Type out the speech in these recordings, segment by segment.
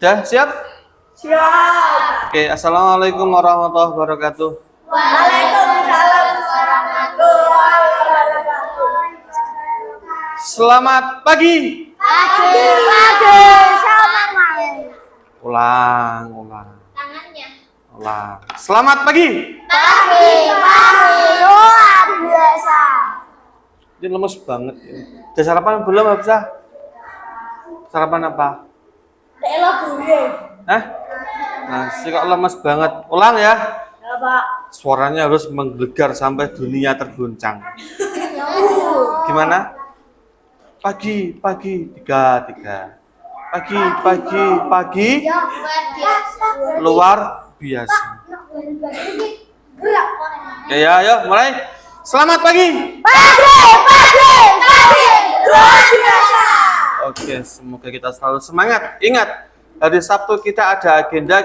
Udah siap? Siap. Oke, assalamualaikum warahmatullahi wabarakatuh. Waalaikumsalam warahmatullahi wabarakatuh. Selamat pagi. Pagi. Selamat malam. Ulang. Tangannya. Ulang. Selamat pagi. Pagi. Luar biasa. Ini lemes banget. Udah sarapan belum, Habsah? Sarapan apa? Elaborate. Hah? Nasi kok lemes banget. Ulang ya. Ya, Pak. Suaranya harus menggelegar sampai dunia terguncang. Gimana? Pagi. Tiga. Pagi. Luar biasa. Oke ya, ayo mulai. Selamat pagi. Pagi. Luar biasa. Oke, semoga kita selalu semangat. Ingat, hari Sabtu kita ada agenda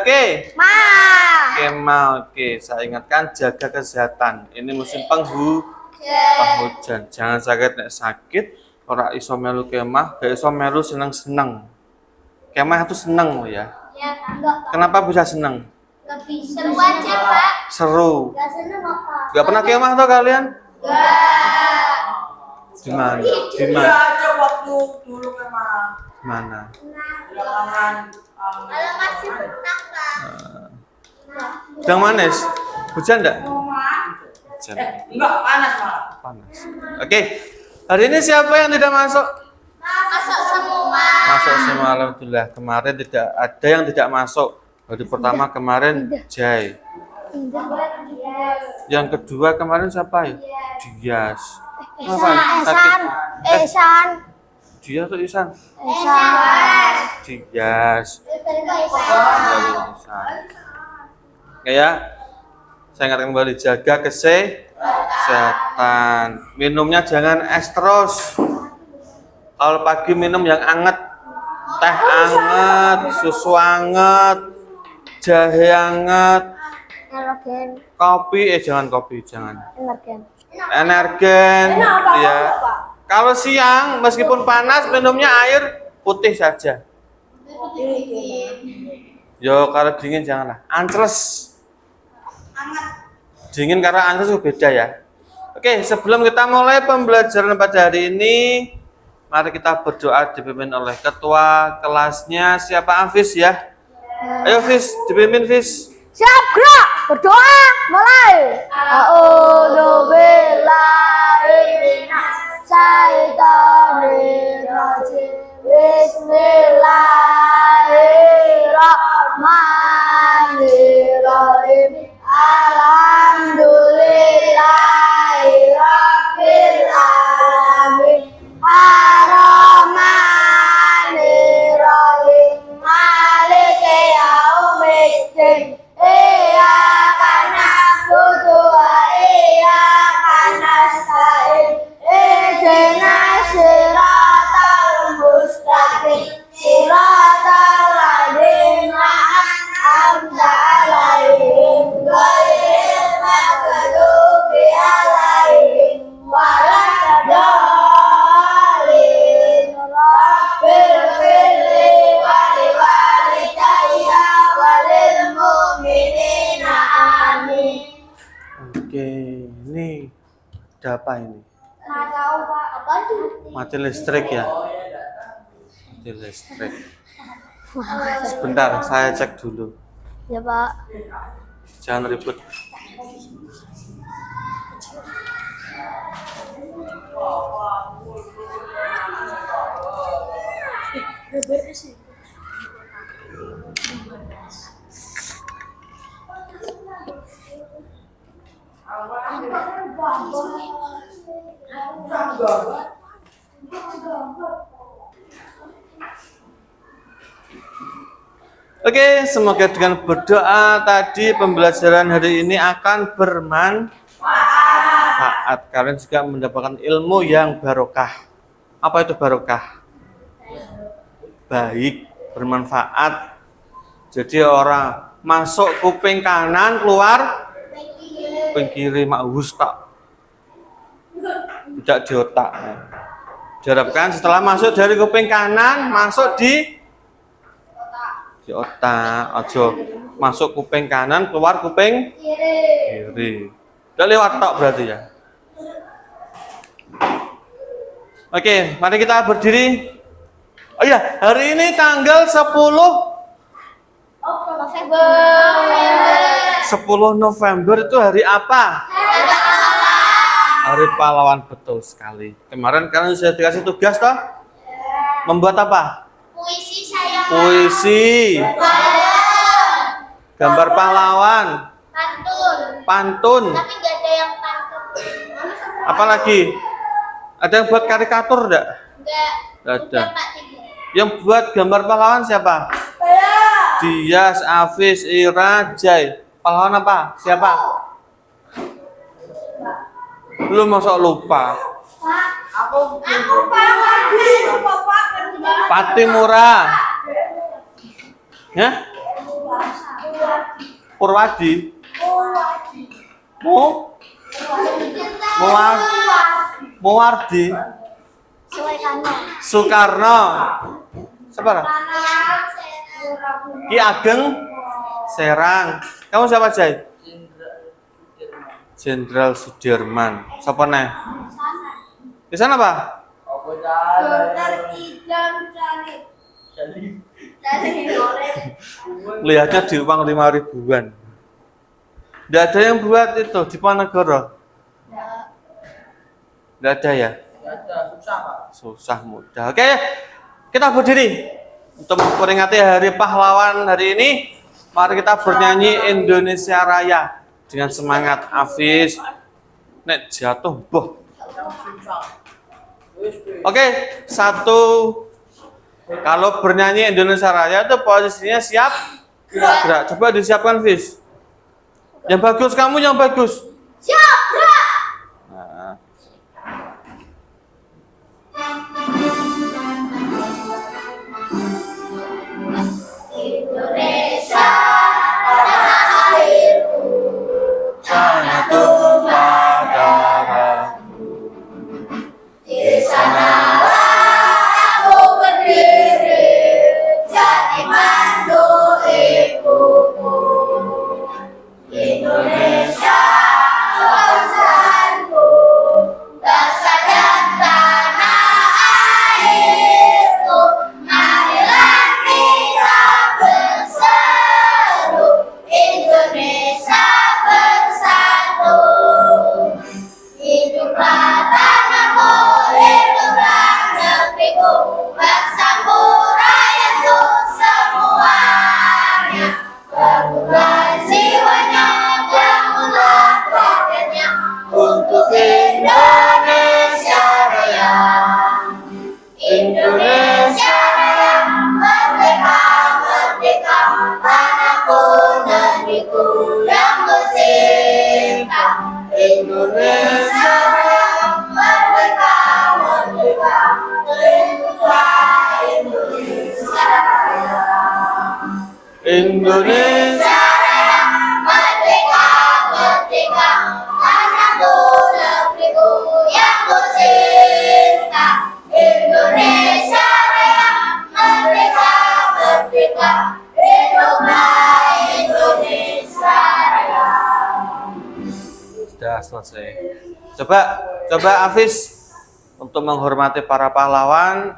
Kemal. Oke, saya ingatkan jaga kesehatan. Ini musim penghujan. Jangan sakit. Ora iso melu kemah, gak iso melu seneng-seneng. Kemah itu seneng loh ya. Ya, enggak. Kenapa bisa seneng? Lebih seru aja, Pak. Seru. Enggak seneng apa? Gak pernah kemah tuh kalian? Enggak. Gimana? Iya aja waktu dulu memang Mana? belakangan Kalau masih menang, Pak. Sedang manis? Hujan enggak? Hujan. enggak panas malah. Panas. Oke. Hari ini siapa yang tidak masuk? Masuk semua. Masuk semua, alhamdulillah. Kemarin tidak ada yang tidak masuk. Hari pertama kemarin Jai. Yang kedua kemarin siapa ya? Dias. Apa? Sakit. Esan. Dias atau Isan? Esan. Dias. Oke ya. Saya ingatkan kembali, jaga kesehatan. Minumnya jangan es terus. Kalau pagi minum yang anget, teh anget, susu anget, jahe anget, kopi jangan. Energen, ya. Kalau siang meskipun panas minumnya air putih saja. Yo kalau dingin janganlah. Ancles. Dingin karena ancles itu beda ya. Oke, sebelum kita mulai pembelajaran pada hari ini, mari kita berdoa dipimpin oleh ketua kelasnya siapa Hafiz ya. Ayo Hafiz, dipimpin Hafiz. Siap, gerak. Berdoa. Mulai. A'udzu billahi minas syaitonir rajim. Bismillahirrahmanirrahim. Alhamdulillahirabbil alamin. Ar-Rahmanir-Rahim. Maliki yaumiddin. Iyyaka na'budu wa iyyaka nasta'in. Ihdinas siratal mustaqim. Siratal ladzina an'amta 'alaihim ghairil maghdubi 'alaihim waladdallin. Rabbil firli wa liwalidayya walil mu'minina amin. Oke, ini ada apa ini? Nggak tahu, Pak. Apa itu? Mati listrik ya? Mati listrik. Sebentar, saya cek dulu. Ya, Pak. Jangan ribut. Oke, semoga dengan berdoa tadi pembelajaran hari ini akan bermanfaat. Kalian juga mendapatkan ilmu yang barokah. Apa itu barokah? Baik, bermanfaat. Jadi orang masuk kuping kanan, keluar kuping kiri, maus tak. Tidak di otak. Diharapkan setelah masuk dari kuping kanan, masuk di Di otak, ojo masuk kuping kanan, keluar kuping Kiri. kiri. Udah lewat tok berarti ya. Oke, mari kita berdiri. Oh iya, hari ini tanggal 10 November. 10 November itu hari apa? Hari pahlawan, betul sekali. Kemarin kalian sudah dikasih tugas toh? Membuat apa? Puisi saya. Puisi, gambar pahlawan, Pantun. pantun, Tapi nggak ada yang pantun. apalagi? Ada yang buat karikatur enggak? Enggak. Nggak ada. Udah, Pak, 3. Yang buat gambar pahlawan siapa? Dias, Afis, Ira, Jai. Pahlawan apa? Siapa? Lu masuk lupa. Aku Patimura. Ya? Purwadi. Muwardi. Soekarno. Siapa? Ki Ageng Serang. Kamu siapa, Jai? Jenderal Sudirman. Siapa nih? Di sana apa? Aku Idam Salib. Lihatnya di uang 5 ribuan. Tidak ada yang buat itu di Ponorogo. Tidak ada ya? susah Pak. Susah mudah. Oke, kita berdiri untuk memperingati Hari Pahlawan hari ini. Mari kita bernyanyi Indonesia Raya dengan semangat. Afis, nek jatuh, boh. Oke, satu. Kalau bernyanyi Indonesia Raya itu posisinya siap gerak. Coba disiapkan, Fis. Yang bagus, kamu yang bagus. Siap, gerak. Nah. Indonesia tanah airku, Tanah tumpah darahku. di sanalah aku berdiri, jadi mandu ibuku. Indonesia bangsaku, bangsa dan tanah airku. Marilah kita berseru, Indonesia bersatu. Hiduplah tanahku, hiduplah negeriku, bangsaku, rakyatku semuanya. Bangunlah jiwanya, bangunlah rakyatnya, untuk Indonesia Raya. Indonesia Raya, merdeka, merdeka, tanahku, negeriku yang kucinta. Indonesia Raya, merdeka, merdeka, terlindunglah Indonesia Raya. Indonesia Raya, merdeka, merdeka, tanahku, negeriku yang kucinta. Indonesia Raya, merdeka, merdeka, hiduplah Indonesia Raya. sudah selesai. Coba Afis untuk menghormati para pahlawan.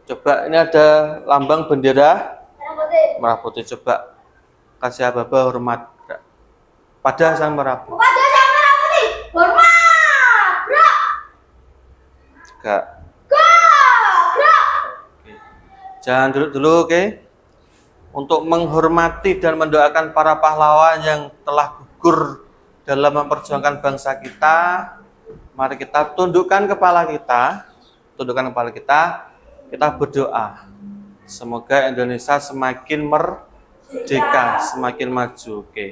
Coba ini ada lambang bendera merah putih. Coba kasih ababa hormat pada sang merah putih. Kepada sang merah putih, hormat, gerak, Enggak. gerak. Jangan duduk dulu, oke? Untuk menghormati dan mendoakan para pahlawan yang telah gugur dalam memperjuangkan bangsa kita, mari kita tundukkan kepala kita, kita berdoa. Semoga Indonesia semakin merdeka, semakin maju, oke?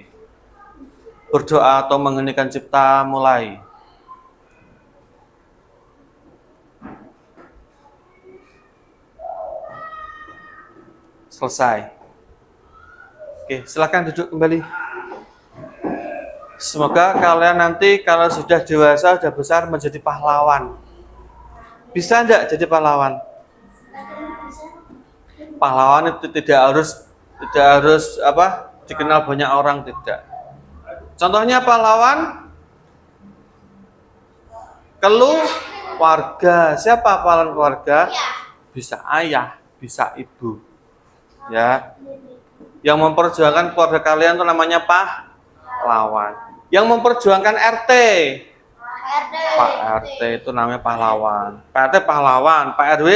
Berdoa atau mengheningkan cipta mulai. Selesai. Oke, silakan duduk kembali. Semoga kalian nanti kalau sudah dewasa, sudah besar menjadi pahlawan. Bisa enggak jadi pahlawan? pahlawan itu tidak harus apa dikenal banyak orang, tidak. Contohnya pahlawan keluarga. Siapa pahlawan keluarga? Bisa ayah, bisa ibu. Ya. Yang memperjuangkan keluarga kalian itu namanya pahlawan. Yang memperjuangkan RT, Pak RT itu namanya pahlawan. Pak RT pahlawan, Pak RW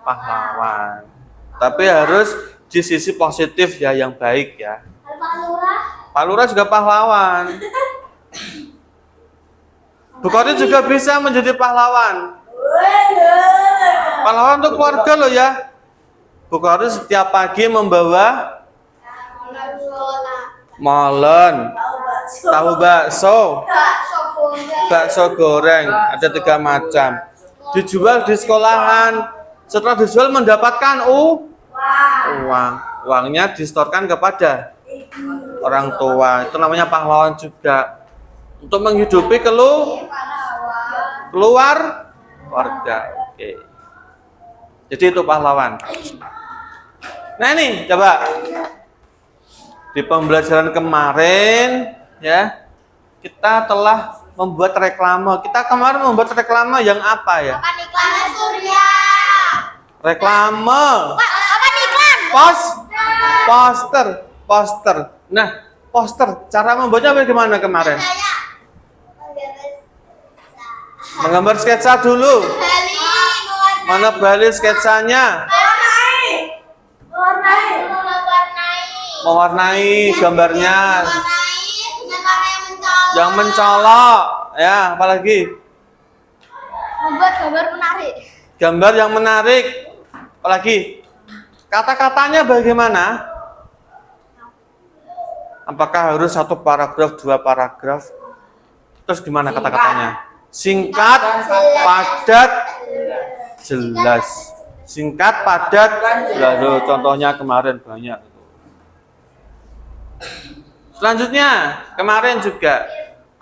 pahlawan. Tapi harus di sisi positif ya, yang baik ya. Pak Lurah juga pahlawan. Bu Koti juga bisa menjadi pahlawan. Pahlawan itu keluarga loh ya. Bu Koti setiap pagi membawa molen, tahu bakso, bakso goreng, ada 3 macam. Dijual di sekolahan. Setelah dijual mendapatkan uang. Uangnya disetorkan kepada orang tua. Itu namanya pahlawan juga. Untuk menghidupi keluarga. Oke. Jadi itu pahlawan. Nah ini coba di pembelajaran kemarin ya, kita telah membuat reklame. Kita kemarin membuat reklame yang apa ya? Iklan Surya. Reklame. Apa iklan? Poster. Nah, poster. Cara membuatnya bagaimana kemarin? Menggambar sketsa dulu. Mana Bali sketsanya? Mewarnai gambarnya. Yang mencolok. Ya, apalagi? Membuat gambar menarik. Gambar yang menarik. Apalagi? Kata-katanya bagaimana? Apakah harus 1 paragraf, 2 paragraf? Terus gimana kata-katanya? Singkat, padat, jelas. Singkat, padat, jelas. Loh, contohnya kemarin banyak. Selanjutnya, kemarin juga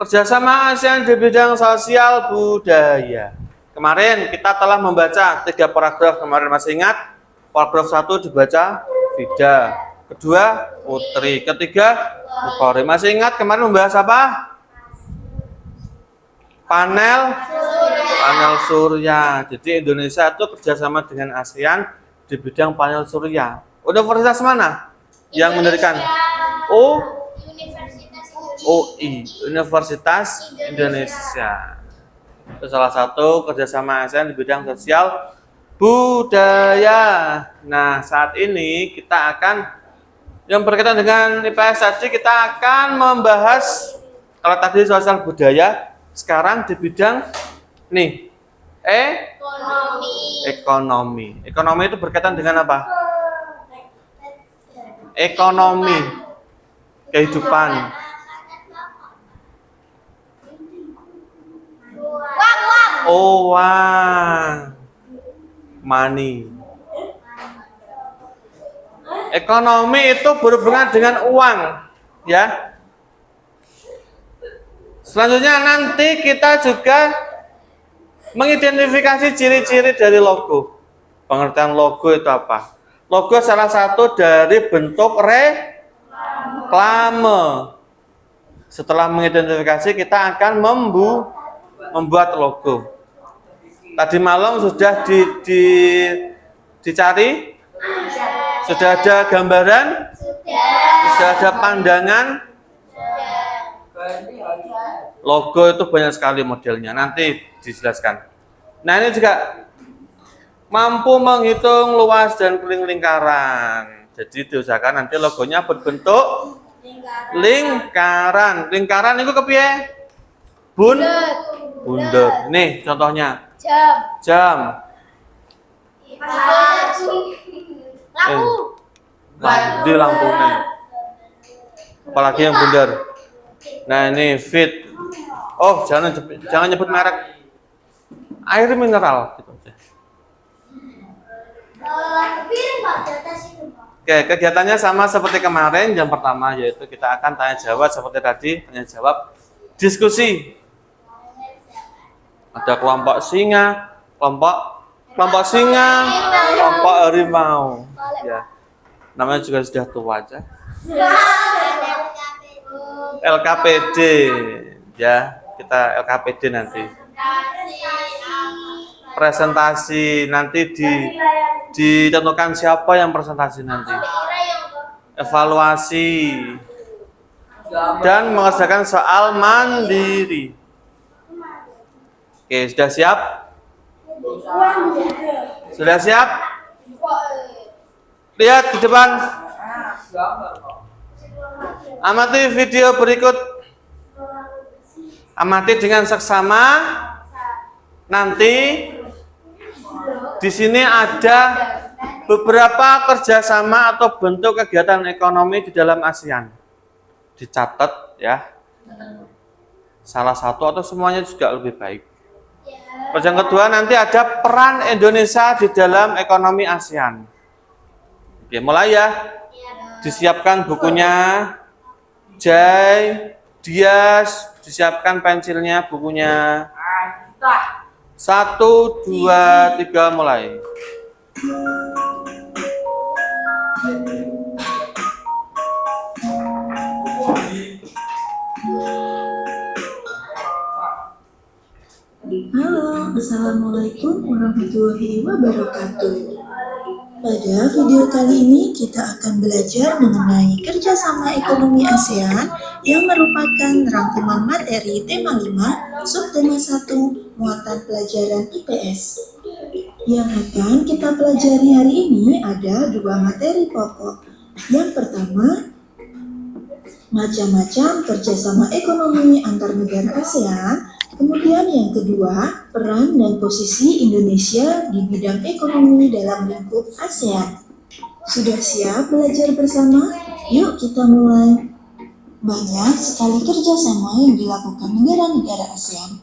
kerjasama ASEAN di bidang sosial budaya. Kemarin kita telah membaca 3 paragraf. Kemarin masih ingat? Paragraf 1 dibaca Vida, kedua Putri, ketiga Bukhari. Masih ingat kemarin membahas apa? Panel surya. Jadi Indonesia itu kerjasama dengan ASEAN di bidang panel surya. Universitas mana yang mendirikan? UI, Universitas Indonesia. Itu salah satu kerjasama ASEAN di bidang sosial budaya. Nah, saat ini kita akan yang berkaitan dengan IPS tadi, kita akan membahas, kalau tadi sosial budaya, sekarang di bidang nih ekonomi. Ekonomi itu berkaitan dengan apa? Ekonomi, kehidupan. Uang, money. Ekonomi itu berhubungan dengan uang, ya. Selanjutnya nanti kita juga mengidentifikasi ciri-ciri dari logo. Pengertian logo itu apa? Logo salah satu dari bentuk reklame. Setelah mengidentifikasi, kita akan membuat logo. Tadi malam sudah dicari? Sudah ada gambaran? Sudah ada pandangan? Logo itu banyak sekali modelnya, nanti dijelaskan. Nah, ini juga mampu menghitung luas dan keliling lingkaran. Jadi diusahakan nanti logonya berbentuk lingkaran. Lingkaran itu kepiye? Bunder. Nih contohnya. Jam. Di lampunya. Apalagi yang bundar. Nah ini fit. Oh jangan nyebut merek. Air mineral. Gitu aja. Oke, kegiatannya sama seperti kemarin. Yang pertama yaitu kita akan tanya jawab seperti tadi, tanya jawab, diskusi. Ada kelompok singa, kelompok singa, kelompok harimau. ya. Namanya juga sudah tua aja. LKPD ya, kita LKPD nanti. Presentasi nanti ditentukan siapa yang presentasi nanti. Evaluasi dan mengerjakan soal mandiri. Oke, sudah siap? Sudah siap? Lihat di depan. Gambar kok. Amati video berikut. Amati dengan seksama. Nanti di sini ada beberapa kerjasama atau bentuk kegiatan ekonomi di dalam ASEAN. Dicatat ya. Salah satu atau semuanya juga lebih baik. Terus yang kedua nanti ada peran Indonesia di dalam ekonomi ASEAN. Oke, mulai ya. Disiapkan bukunya. Jai, Dias, disiapkan pensilnya, bukunya. 1, 2, 3, mulai. Halo, Assalamualaikum warahmatullahi wabarakatuh. Pada video kali ini kita akan belajar mengenai kerjasama ekonomi ASEAN yang merupakan rangkuman materi tema 5, subtema 1, muatan pelajaran IPS. Yang akan kita pelajari hari ini ada dua materi pokok. Yang pertama, macam-macam kerjasama ekonomi antar negara ASEAN. Kemudian yang kedua, peran dan posisi Indonesia di bidang ekonomi dalam lingkup ASEAN. Sudah siap belajar bersama? Yuk kita mulai. Banyak sekali kerjasama yang dilakukan negara-negara ASEAN.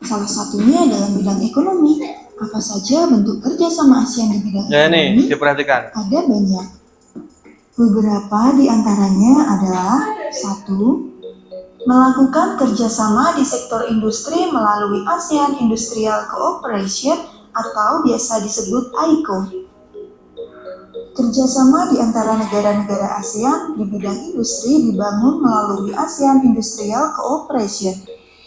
Salah satunya dalam bidang ekonomi. Apa saja bentuk kerjasama ASEAN di bidang Ya ekonomi? ini diperhatikan. Ada banyak. Beberapa di antaranya adalah 1. Melakukan kerjasama di sektor industri melalui ASEAN Industrial Cooperation atau biasa disebut AICO. Kerjasama di antara negara-negara ASEAN di bidang industri dibangun melalui ASEAN Industrial Cooperation.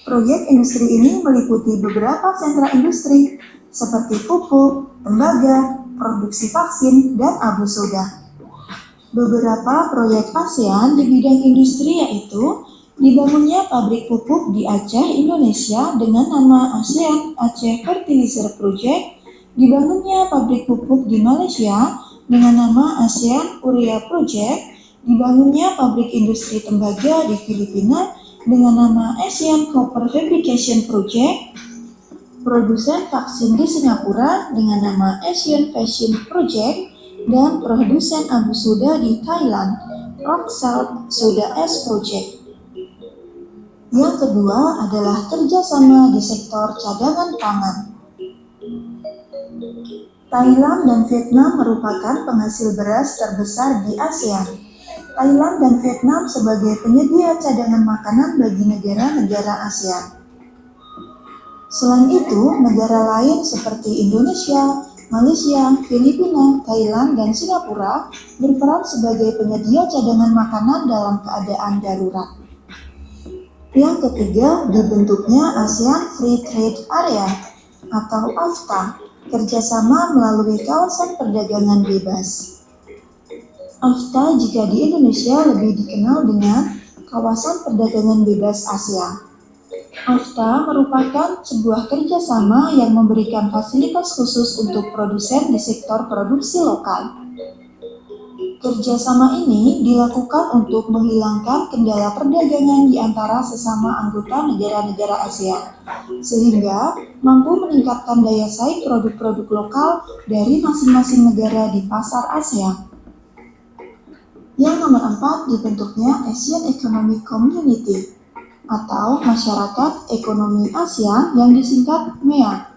Proyek industri ini meliputi beberapa sentra industri seperti pupuk, tembaga, produksi vaksin, dan abu soda. Beberapa proyek ASEAN di bidang industri yaitu dibangunnya pabrik pupuk di Aceh, Indonesia dengan nama ASEAN Aceh Fertilizer Project, dibangunnya pabrik pupuk di Malaysia dengan nama ASEAN Urea Project, dibangunnya pabrik industri tembaga di Filipina dengan nama ASEAN Copper Fabrication Project, produsen vaksin di Singapura dengan nama Asian Fashion Project, dan produsen abu soda di Thailand, Rock Salt Soda Ash Project. Yang kedua adalah kerjasama di sektor cadangan pangan. Thailand dan Vietnam merupakan penghasil beras terbesar di ASEAN. Thailand dan Vietnam sebagai penyedia cadangan makanan bagi negara-negara ASEAN. Selain itu, negara lain seperti Indonesia, Malaysia, Filipina, Thailand, dan Singapura berperan sebagai penyedia cadangan makanan dalam keadaan darurat. Yang ketiga, dibentuknya ASEAN Free Trade Area atau AFTA, kerjasama melalui kawasan perdagangan bebas. AFTA jika di Indonesia lebih dikenal dengan Kawasan Perdagangan Bebas ASEAN. AFTA merupakan sebuah kerjasama yang memberikan fasilitas khusus untuk produsen di sektor produksi lokal. Kerjasama ini dilakukan untuk menghilangkan kendala perdagangan di antara sesama anggota negara-negara ASEAN, sehingga mampu meningkatkan daya saing produk-produk lokal dari masing-masing negara di pasar ASEAN. Yang nomor 4, dibentuknya Asian Economic Community atau Masyarakat Ekonomi ASEAN yang disingkat MEA.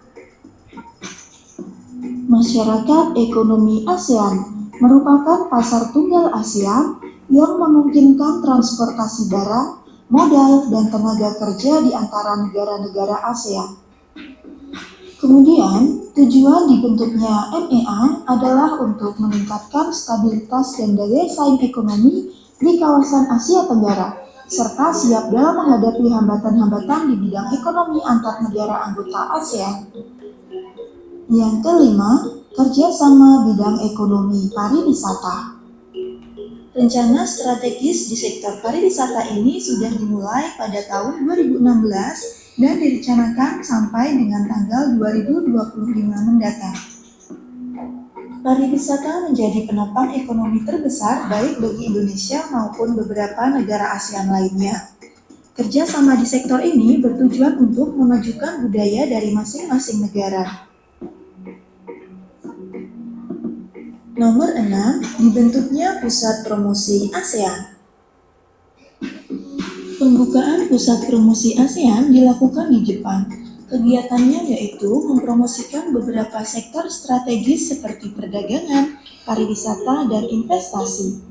Masyarakat Ekonomi ASEAN merupakan pasar tunggal ASEAN yang memungkinkan transportasi barang, modal, dan tenaga kerja di antara negara-negara ASEAN. Kemudian, tujuan dibentuknya MEA adalah untuk meningkatkan stabilitas dan daya saing ekonomi di kawasan Asia Tenggara, serta siap dalam menghadapi hambatan-hambatan di bidang ekonomi antar negara anggota ASEAN. Yang kelima, kerjasama bidang ekonomi pariwisata. Rencana strategis di sektor pariwisata ini sudah dimulai pada tahun 2016 dan direncanakan sampai dengan tanggal 2025 mendatang. Pariwisata menjadi penopang ekonomi terbesar baik bagi Indonesia maupun beberapa negara ASEAN lainnya. Kerjasama di sektor ini bertujuan untuk memajukan budaya dari masing-masing negara. Nomor 6, dibentuknya Pusat Promosi ASEAN. Pembukaan Pusat Promosi ASEAN dilakukan di Jepang. Kegiatannya yaitu mempromosikan beberapa sektor strategis seperti perdagangan, pariwisata, dan investasi.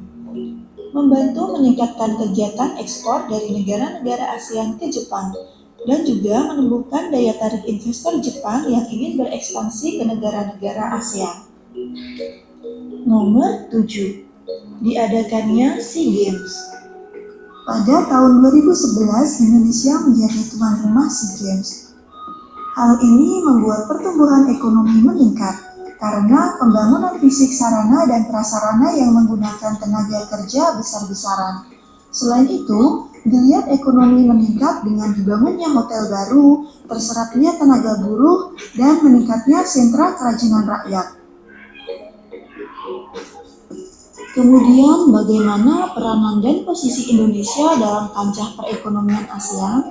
Membantu meningkatkan kegiatan ekspor dari negara-negara ASEAN ke Jepang, dan juga menumbuhkan daya tarik investor Jepang yang ingin berekspansi ke negara-negara ASEAN. Nomor 7. Diadakannya SEA Games. Pada tahun 2011, Indonesia menjadi tuan rumah SEA Games. Hal ini membuat pertumbuhan ekonomi meningkat karena pembangunan fisik sarana dan prasarana yang menggunakan tenaga kerja besar-besaran. Selain itu, geliat ekonomi meningkat dengan dibangunnya hotel baru, terserapnya tenaga buruh, dan meningkatnya sentra kerajinan rakyat. Kemudian, bagaimana peranan dan posisi Indonesia dalam kancah perekonomian ASEAN?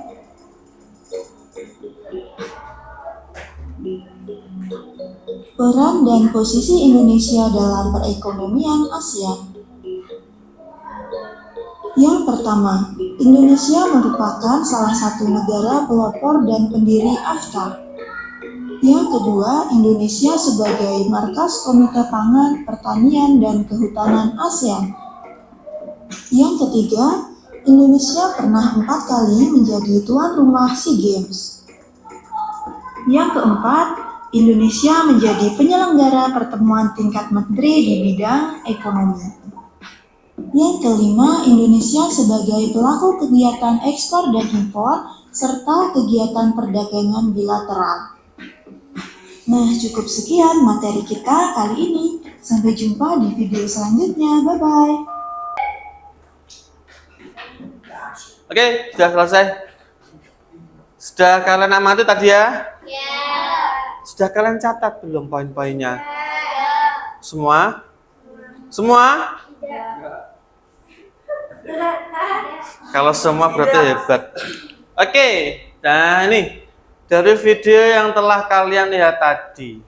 Peran dan posisi Indonesia dalam perekonomian ASEAN. Yang pertama, Indonesia merupakan salah satu negara pelopor dan pendiri AFTA. Yang kedua, Indonesia sebagai markas Komite Pangan, Pertanian, dan Kehutanan ASEAN. Yang ketiga, Indonesia pernah 4 kali menjadi tuan rumah SEA Games. Yang keempat, Indonesia menjadi penyelenggara pertemuan tingkat menteri di bidang ekonomi. Yang kelima, Indonesia sebagai pelaku kegiatan ekspor dan impor, serta kegiatan perdagangan bilateral. Nah, cukup sekian materi kita kali ini. Sampai jumpa di video selanjutnya. Bye-bye. Oke, sudah selesai. Sudah kalian amati tadi ya? Ya. Sudah kalian catat belum poin-poinnya? Semua? Semua? Kalau semua berarti hebat. Oke, nah ini dari video yang telah kalian lihat tadi,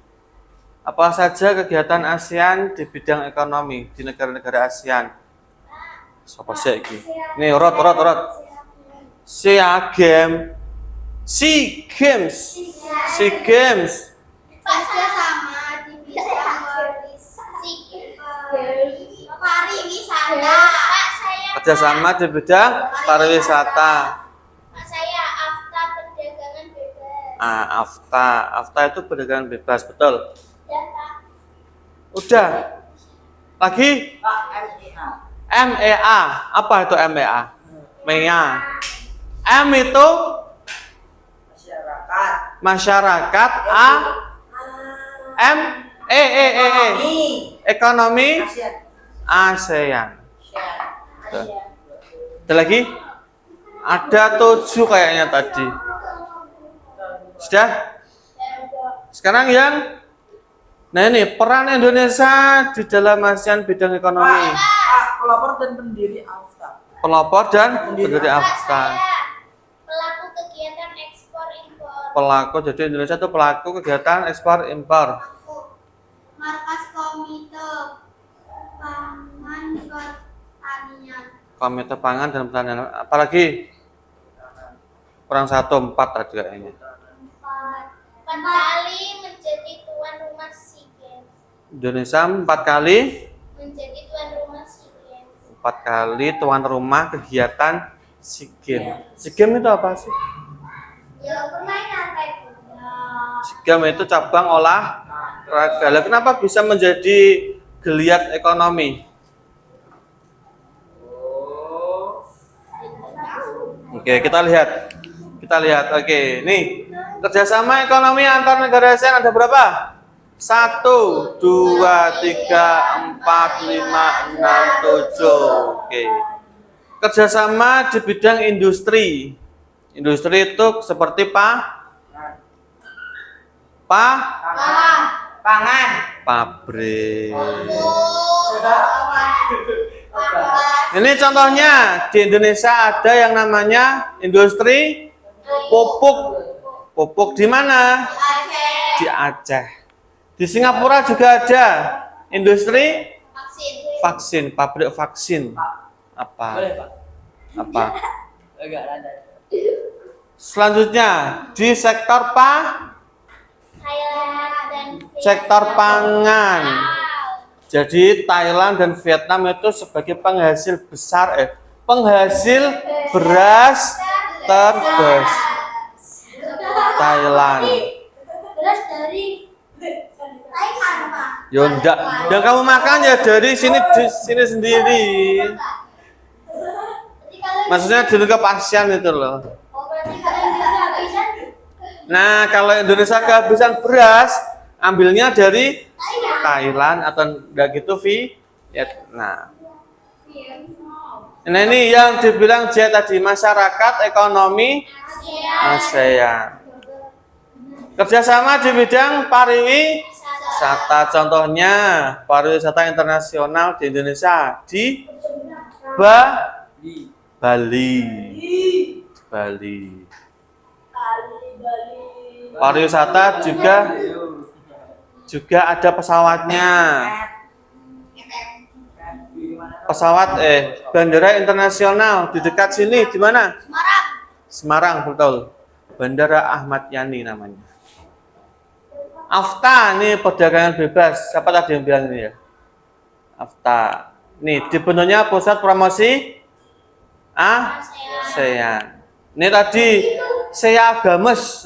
apa saja kegiatan ASEAN di bidang ekonomi di negara-negara ASEAN? Siapa sih ini? Nih, rot. SEA Games. Kerja sama di bidang pariwisata. Kerjasama di bidang pariwisata. Saya AFTA perdagangan bebas. AFTA itu perdagangan bebas, betul? Ya, Pak. Udah. Lagi? MEA. Apa itu MEA? MEA. M itu masyarakat. A. M. Ekonomi ASEAN. Ada lagi? Ada 7 kayaknya tadi. Sudah? Sekarang yang nah ini peran Indonesia di dalam ASEAN bidang ekonomi. Pelopor dan pendiri AFTA. Pelopor dan pendiri AFTA. Pelaku kegiatan ekspor impor. Pelaku, jadi Indonesia itu pelaku kegiatan ekspor impor. Markas Komite Pangan Pertanian. Komite Pangan dan Pertanian. Apalagi? Kurang 1, 4 tadi kayaknya. 4 kali menjadi tuan rumah SEA Games. Indonesia 4 kali Menjadi tuan rumah SEA Games. 4 kali tuan rumah kegiatan SEA Games. SEA Games itu apa sih? Ya, permainan taekwondo. SEA SIGAM itu cabang olahraga. Lah, kenapa bisa menjadi geliat ekonomi? Oke, kita lihat. Oke, nih kerjasama ekonomi antar negara ASEAN ada berapa? 1, 2, 3, 4, 5, 6, 7. Oke. Kerjasama di bidang industri. Industri itu seperti Pangan. pabrik. Ini contohnya di Indonesia ada yang namanya industri pupuk. Pupuk di mana? Di Aceh. Di Singapura juga ada industri vaksin, pabrik vaksin. Boleh, Pak. Apa? Enggak ada. Selanjutnya di sektor sektor pangan. Jadi Thailand dan Vietnam itu sebagai penghasil besar penghasil beras terbesar. Thailand. Beras dari Thailand, Pak. Ya enggak. Yang kamu makan ya dari sini sendiri. Maksudnya dulu ke ASEAN itu loh. Berarti kalian bisa habisan Nah, kalau Indonesia kehabisan beras, ambilnya dari Thailand atau enggak gitu, Vietnam. Nah, ini yang dibilang J tadi, masyarakat ekonomi ASEAN. Kerjasama di bidang pariwisata, contohnya pariwisata internasional di Indonesia di Bali. Pariwisata juga ada pesawatnya. Pesawat bandara internasional di dekat sini di mana? Semarang, betul. Bandara Ahmad Yani namanya. AFTA ini perdagangan bebas. Siapa tadi yang bilang ini ya? AFTA. Nih dibentuknya pusat promosi ASEAN. Ini tadi SEA Games.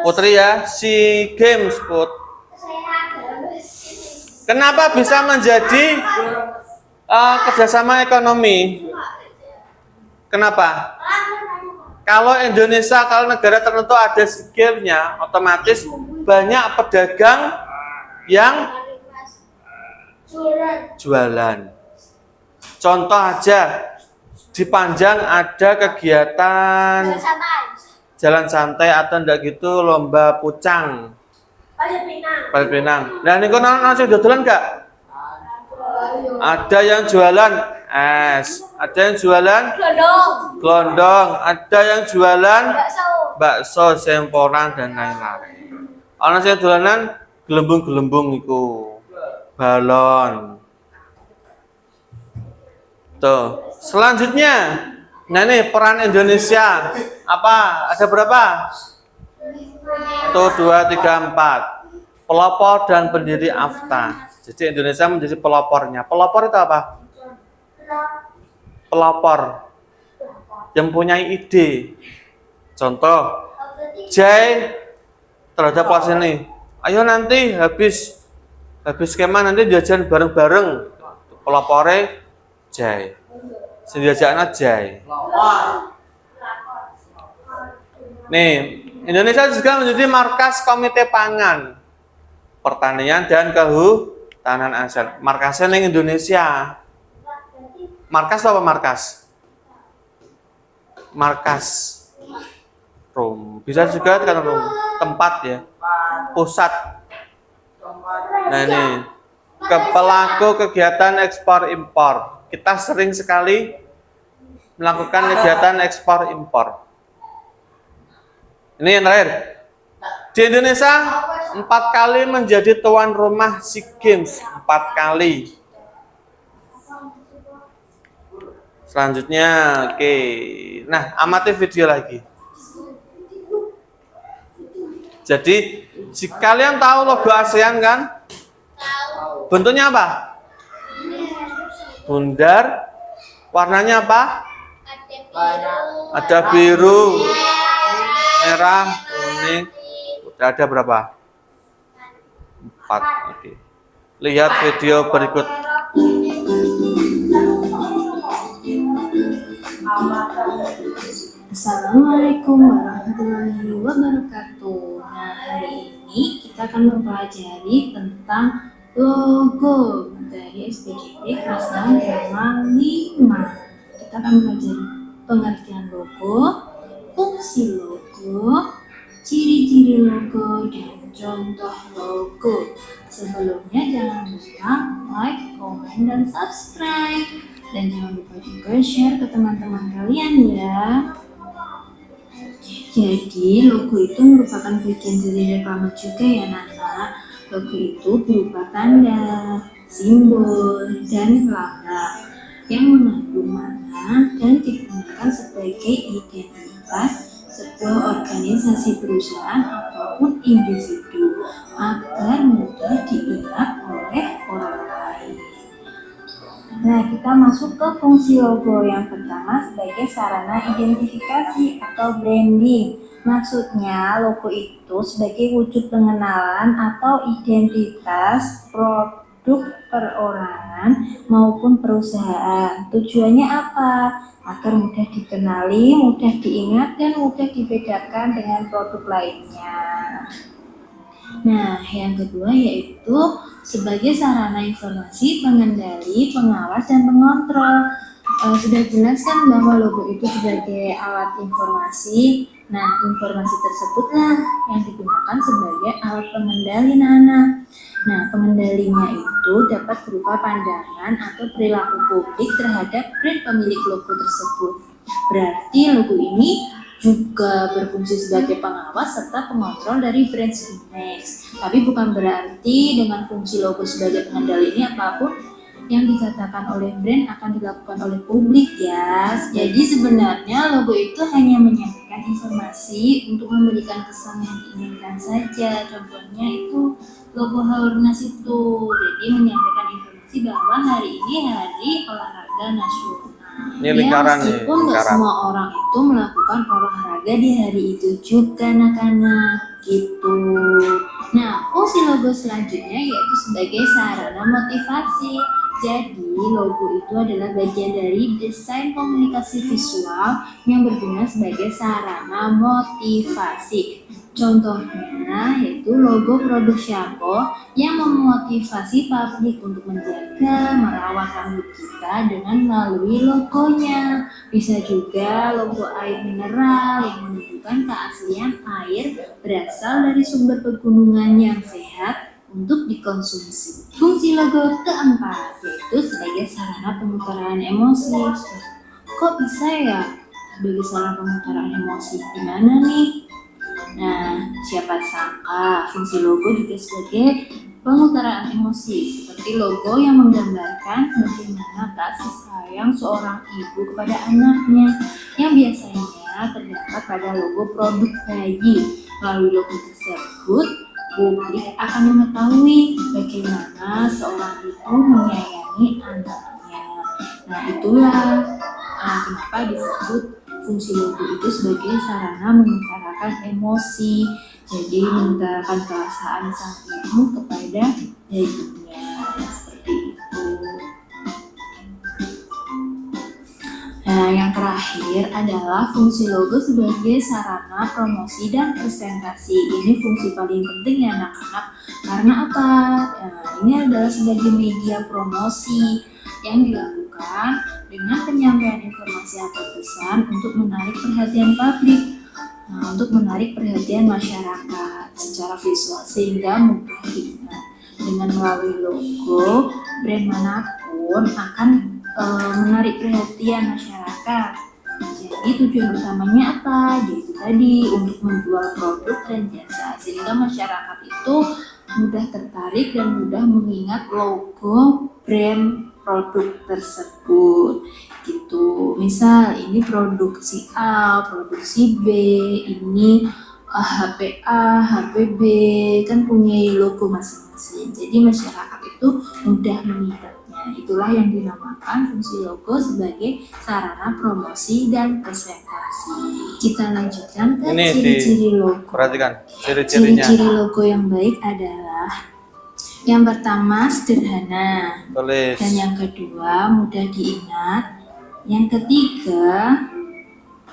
Putri ya, SEA Games Put. Kenapa bisa menjadi kerjasama ekonomi? Kenapa? Kalau Indonesia, kalau negara tertentu ada SEA Games-nya, otomatis banyak pedagang yang jualan. Contoh aja, di Panjang ada kegiatan jalan santai atau enggak gitu lomba pucang. Panjat Pinang. Nah, ini kok nasi dodolan enggak? Ada yang jualan es, ada yang jualan glondong, ada yang jualan bakso, semporan dan lain-lain. Ana sing dolanan gelembung-gelembung iku. Balon. Tuh. Selanjutnya, nah ini peran Indonesia apa? Ada berapa? Tuh 2, 3, 4. Pelopor dan pendiri AFTA. Jadi Indonesia menjadi pelopornya. Pelopor itu apa? Pelopor yang mempunyai ide. Contoh, Jai terhadap kelas ini. Ayo nanti habis skema nanti jajan bareng-bareng. Pelopore Jai. Senjajakna Jai. Nih, Indonesia juga menjadi markas Komite Pangan, Pertanian dan Kehutanan ASEAN. Markasnya ning Indonesia. Markas apa markas? Markas. Room. Bisa juga kan room. Tempat ya. Pusat. Nah ini. Pelaku kegiatan ekspor impor. Kita sering sekali melakukan kegiatan ekspor impor. Ini yang terakhir. Di Indonesia 4 kali menjadi tuan rumah SEA Games, 4 kali. Selanjutnya, oke. Nah, amati video lagi. Jadi, kalian tahu logo ASEAN kan? Bentuknya apa? Bundar. Warnanya apa? Ada biru, merah, kuning, Ada berapa? 4. Oke. Lihat video berikut. Assalamualaikum warahmatullahi wabarakatuh. Nah, hari ini kita akan mempelajari tentang logo dari SPDB kelas 6 tema 5. Kita akan mempelajari pengertian logo, fungsi logo, ciri-ciri logo, dan contoh logo. Sebelumnya jangan lupa like, komen, dan subscribe. Dan jangan lupa juga share ke teman-teman kalian ya. Jadi logo itu merupakan bagian dari reklame juga ya Nana. Logo itu berupa tanda, simbol, dan lambang yang mengandung makna dan digunakan sebagai identitas sebuah organisasi perusahaan ataupun individu agar mudah diingat oleh orang lain. Nah, kita masuk ke fungsi logo yang pertama sebagai sarana identifikasi atau branding. Maksudnya, logo itu sebagai wujud pengenalan atau identitas produk perorangan maupun perusahaan. Tujuannya apa? Agar mudah dikenali, mudah diingat, dan mudah dibedakan dengan produk lainnya. Nah, yang kedua yaitu sebagai sarana informasi, pengendali, pengawas, dan pengontrol. Sudah jelas kan bahwa logo itu sebagai alat informasi. Nah, informasi tersebutlah yang digunakan sebagai alat pengendali Nana. Nah, pengendalinya itu dapat berupa pandangan atau perilaku publik terhadap brand pemilik logo tersebut. Berarti logo ini juga berfungsi sebagai pengawas serta pengontrol dari brand image. Tapi bukan berarti dengan fungsi logo sebagai pengendali ini apapun yang dikatakan oleh brand akan dilakukan oleh publik ya. Jadi sebenarnya logo itu hanya menyampaikan informasi untuk memberikan kesan yang diinginkan saja. Contohnya itu logo Haornas itu. Jadi menyampaikan informasi bahwa hari ini hari olahraga nasional. Ini lingkaran nih, meskipun nggak semua orang itu melakukan olahraga di hari itu juga anak-anak gitu. Nah, fungsi logo selanjutnya yaitu sebagai sarana motivasi. Jadi logo itu adalah bagian dari desain komunikasi visual yang berguna sebagai sarana motivasi. Contohnya yaitu logo produk shampoo yang memotivasi publik untuk menjaga merawat rambut kita dengan melalui logonya. Bisa juga logo air mineral yang menunjukkan keaslian air berasal dari sumber pegunungan yang sehat untuk dikonsumsi. Fungsi logo keempat yaitu sebagai sarana pemutaran emosi. Kok bisa ya sebagai sarana pemutaran emosi? Gimana nih? Nah, siapa sangka fungsi logo juga sebagai pengutaraan emosi, seperti logo yang menggambarkan bagaimana kasih sayang seorang ibu kepada anaknya yang biasanya terdapat pada logo produk bayi. Melalui logo tersebut, publik akan mengetahui bagaimana seorang ibu menyayangi anaknya. Nah, itulah kenapa disebut fungsi logo itu sebagai sarana mengutarakan emosi, jadi mengutarakan perasaan sang ibu kepada bayinya, seperti itu. Nah, yang terakhir adalah fungsi logo sebagai sarana promosi dan presentasi. Ini fungsi paling penting ya anak-anak. Karena apa? Nah, ini adalah sebagai media promosi yang dilakukan dengan penyampaian informasi atau pesan untuk menarik perhatian publik, untuk menarik perhatian masyarakat secara visual sehingga mudah diingat. Dengan melalui logo, brand manapun akan menarik perhatian masyarakat. Jadi tujuan utamanya apa? Yaitu tadi untuk menjual produk dan jasa sehingga masyarakat itu mudah tertarik dan mudah mengingat logo brand produk tersebut gitu. Misal ini produksi A, produksi B, ini HP A, HP B kan punya logo masing-masing. Jadi masyarakat itu mudah mengingatnya. Nah, itulah yang dinamakan fungsi logo sebagai sarana promosi dan presentasi. Kita lanjutkan ke Ini ciri-ciri logo. perhatikan ciri-cirinya. Ciri-ciri logo yang baik adalah yang pertama sederhana, Tulis. dan yang kedua mudah diingat, yang ketiga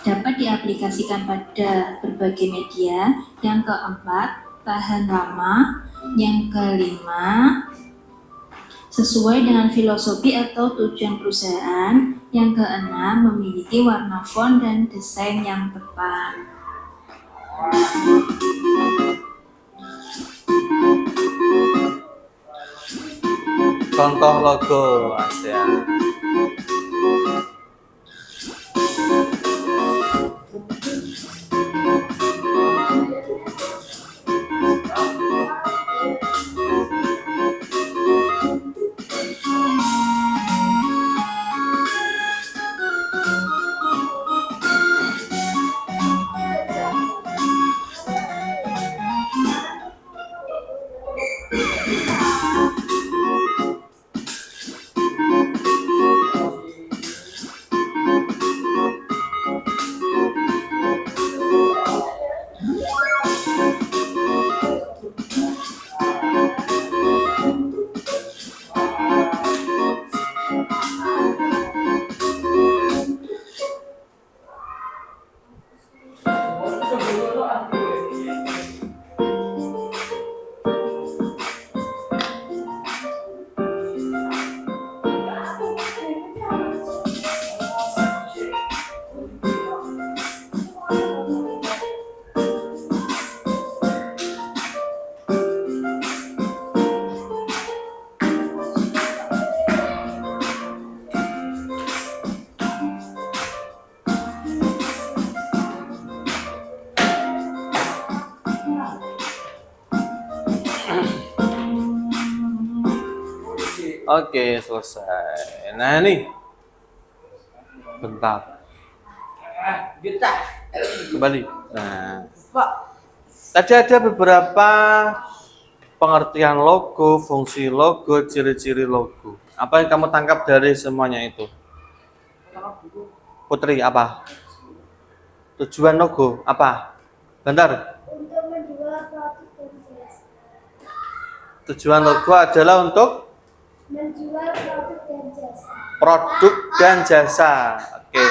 dapat diaplikasikan pada berbagai media, yang keempat tahan lama, yang kelima sesuai dengan filosofi atau tujuan perusahaan, yang keenam memiliki warna font dan desain yang tepat. Contoh logo ASEAN. Oke, selesai. Nah, ini. Bentar. Juta. Kembali. Nah, Pak. tadi ada beberapa pengertian logo, fungsi logo, ciri-ciri logo. Apa yang kamu tangkap dari semuanya itu? Putri, apa? Tujuan logo, apa? Bentar. Untuk menjual produk dan jasa. Tujuan logo adalah untuk Menjual produk dan jasa. produk dan jasa. Oke.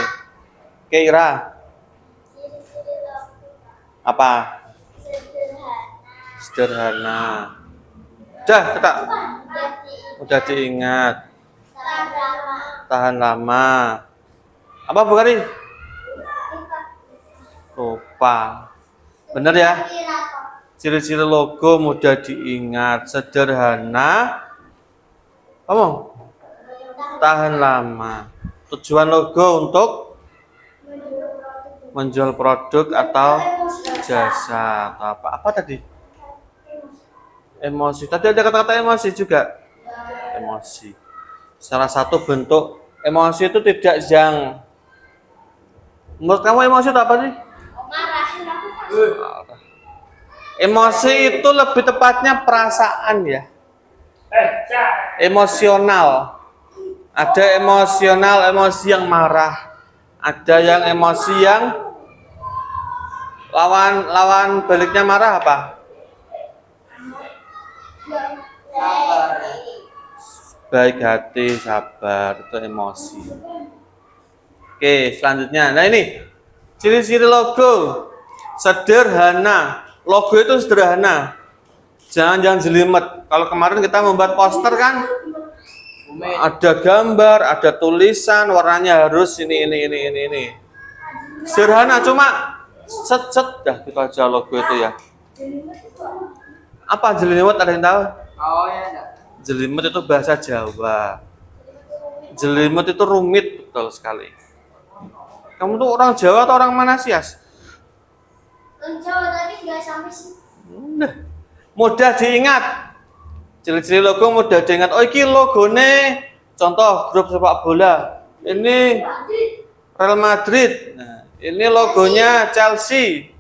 Oke, Ira. Ciri-ciri logo Apa? sederhana. Sederhana. Udah, kita Jadi udah diingat. tahan Tahan lama. Apa Bu Kari? Lupa. Bener ya? Ciri-ciri logo mudah diingat, sederhana. Ngomong. Tahan lama. Tujuan logo untuk menjual produk atau jasa atau apa? Apa tadi? Emosi. Tadi ada kata-kata emosi juga. Emosi. Salah satu bentuk emosi itu tidak yang. Menurut kamu emosi itu apa sih? marah. Emosi itu lebih tepatnya perasaan ya. Emosional. Ada emosional, emosi yang marah. Ada yang emosi yang lawan baliknya marah apa? Baik hati, sabar, itu emosi. Oke, selanjutnya. Nah ini, ciri-ciri logo. Sederhana. Logo itu sederhana. Jangan jelimet. Kalau kemarin kita membuat poster kan, ada gambar, ada tulisan, warnanya harus ini. Sederhana, cuma set dah gitu aja logo itu ya. Apa jelimet, ada yang tahu? Oh ya enggak. Jelimet itu bahasa Jawa. Jelimet itu rumit, betul sekali. Kamu tuh orang Jawa atau orang mana sih, As? Jawa tadi nggak sampai sih. Mudah diingat. Ciri-ciri logo mudah diingat. Oh, ini logone contoh grup sepak bola. Ini Real Madrid. Nah, ini logonya Chelsea.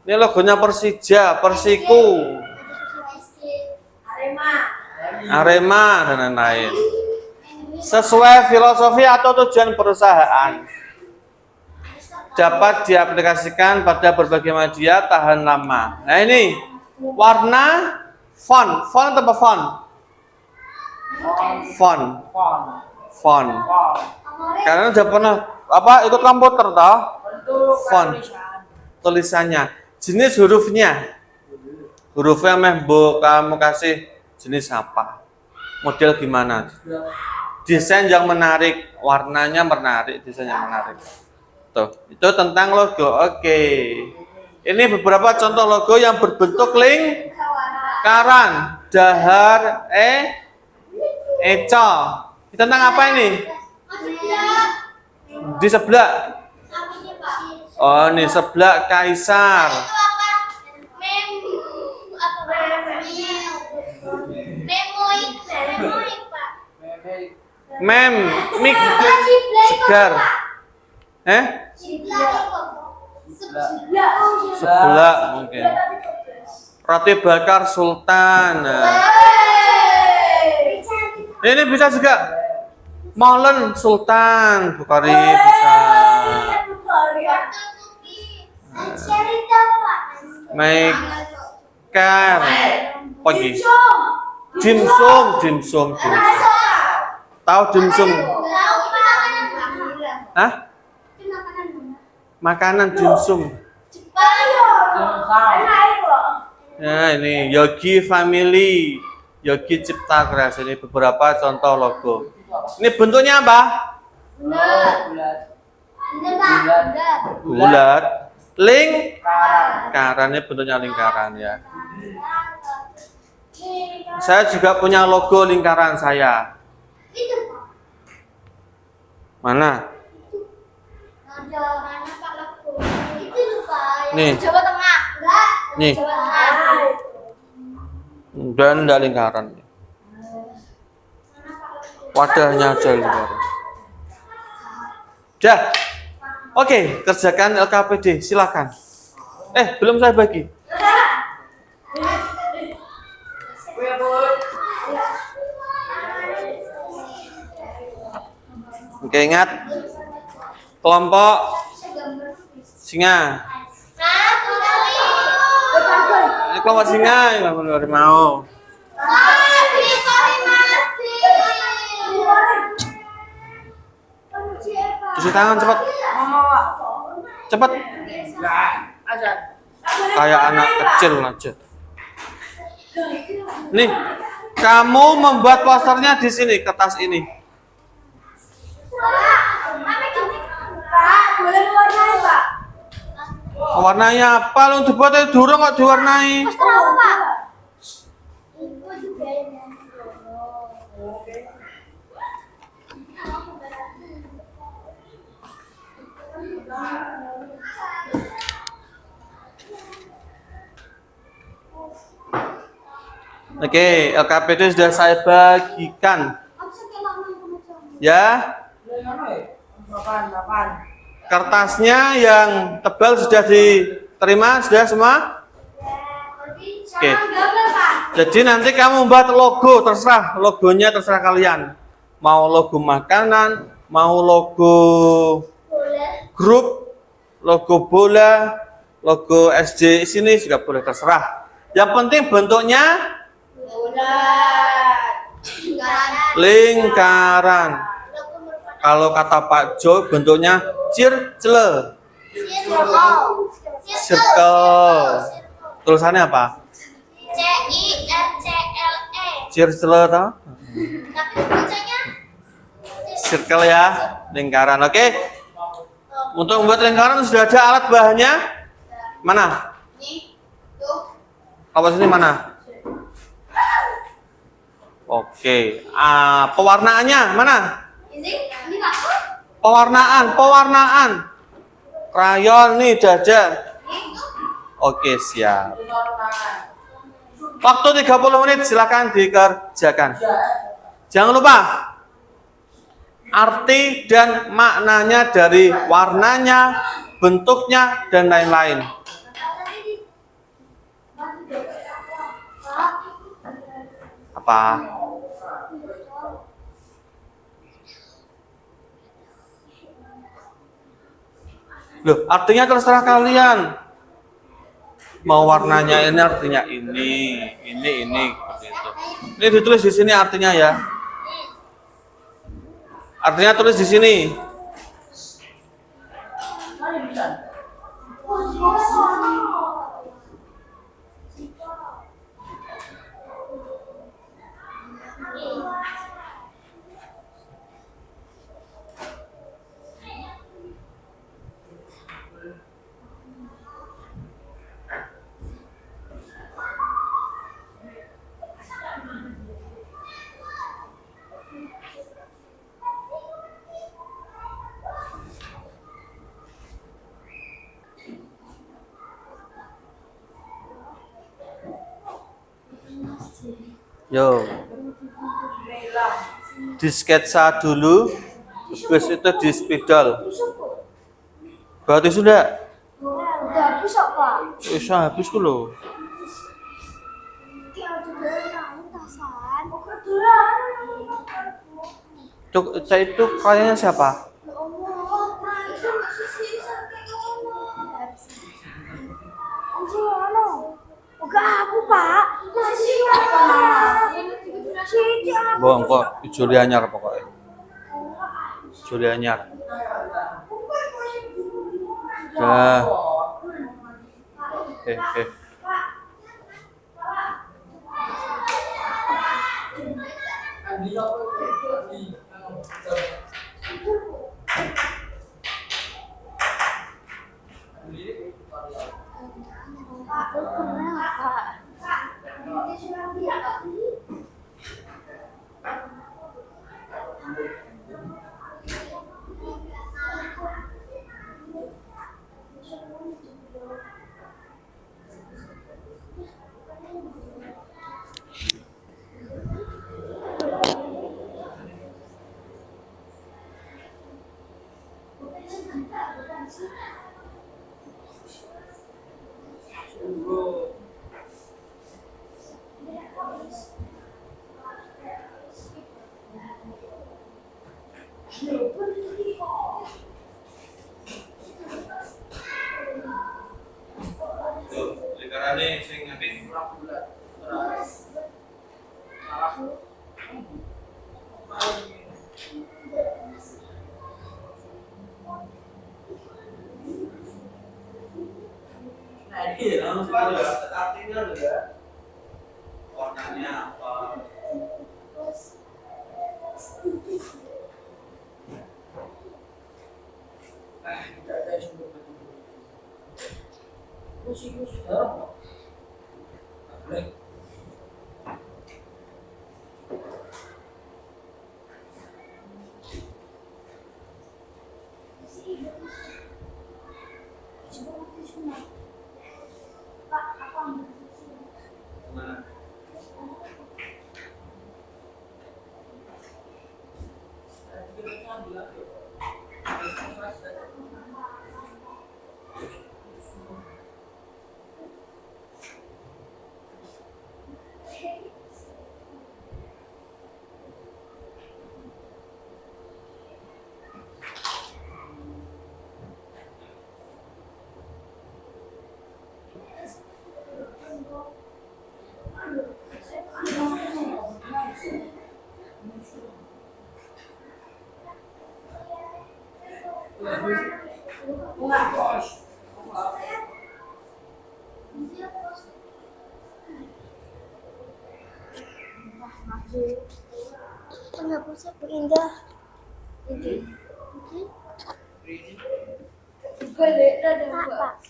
Ini logonya Persija, Persiku, Arema dan lain-lain. sesuai filosofi atau tujuan perusahaan. Dapat diaplikasikan pada berbagai media tahan lama. Nah ini warna font atau font? Font. Font. Karena udah pernah ikut komputer toh? Untuk Font. Tulisannya. Jenis hurufnya. Hurufnya kamu kasih jenis apa? Model gimana? Desain yang menarik, warnanya menarik, desain yang menarik. Tuh, itu tentang logo. Oke. Ini beberapa contoh logo yang berbentuk lingkaran, dahar, eco. Tentang apa ini? Di sebelah. Oh, ini sebelah kaisar. Mik segar. Sebelah mungkin. Roti bakar sultan. Nah. Ini bisa juga. Molen sultan, Bukhari bisa. Maker. Pagi. Dimsum. Tahu dimsum? Hah? Makanan dimsum. Ya ini Yogi Family, Yogi Cipta Kreasi. Ini beberapa contoh logo. Ini bentuknya apa? Bulat. Lingkaran. Ini bentuknya lingkaran ya. Saya juga punya logo lingkaran saya. Mana? Nih. Jawa Tengah. Nih. Jawa Tengah. Dan enggak lingkaran. Wadahnya aja lingkaran. Dah. Oke, kerjakan LKPD, silakan. Belum saya bagi. Oke, ingat. Kelompok singa. Ini kelompok singa yang mau. Cuci tangan cepat. Cepat. Kayak anak kecil aja. Nih, kamu membuat posternya di sini, kertas ini. Pak, boleh mewarnai, Pak? Warnanya apa? Lu dibuat durung kok diwarnai. Tahu, Pak. Ibu juga ini. Oke, LKPD sudah saya bagikan. Ya. Kertasnya yang tebal sudah diterima, sudah semua? Oke. Jadi nanti kamu buat logo, terserah logonya terserah kalian. Mau logo makanan, mau logo grup, logo bola, logo SD sini juga boleh, terserah. Yang penting bentuknya lingkaran. Kalau kata Pak Jo bentuknya circle. Tulisannya apa? CIRCLE. Circle atau? Tapi bacanya Circle ya, lingkaran. Oke. Untuk membuat lingkaran sudah ada alat bahannya? Mana? nih, tuh. Apa sini mana? Oke. Pewarnaannya mana? Ini Pak. Pewarnaan. Krayon nih dada. Itu. Oke, siap. Waktu 30 menit silakan dikerjakan. Jangan lupa arti dan maknanya dari warnanya, bentuknya dan lain-lain. Apa? Loh, artinya terserah kalian. Mau warnanya ini artinya ini seperti itu. Ini ditulis di sini artinya ya. Artinya tulis di sini. Yo, di sketsa dulu, terus itu di spidol. Berarti sudah? Udah habis apa? Bisa habis loh. Cuk, itu kayaknya siapa? Aku Pak. Bohong kok, Julianyar pokoknya. Julianyar. Dah. Oke. Lingkarane sing ngetik artinya ya. Warnanya apa? Kenapa sih Bu Indah? Ini. Balik ada Pak.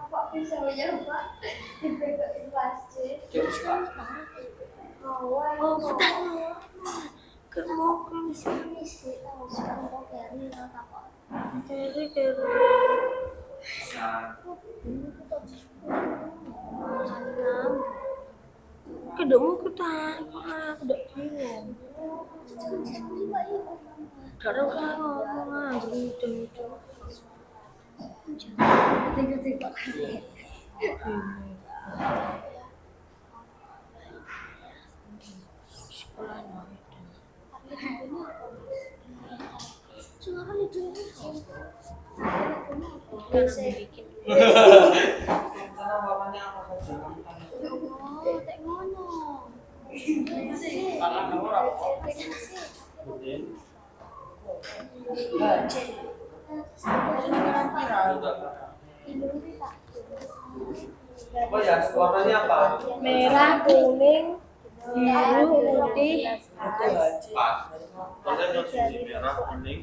Pak bisa Pak dipegang plastik. Oh, bukan. Mau misi sekarang mau kiri apa? Kiri. Kedua kita, kedua bingung. Dorong kan ngomong gitu. Tiba-tiba kaget. Suara itu. Bisa bikin. Oh, tek ngono. Apa ya? Warnanya apa? Merah, kuning, biru, putih. Pak. Warnanya sini merah, kuning.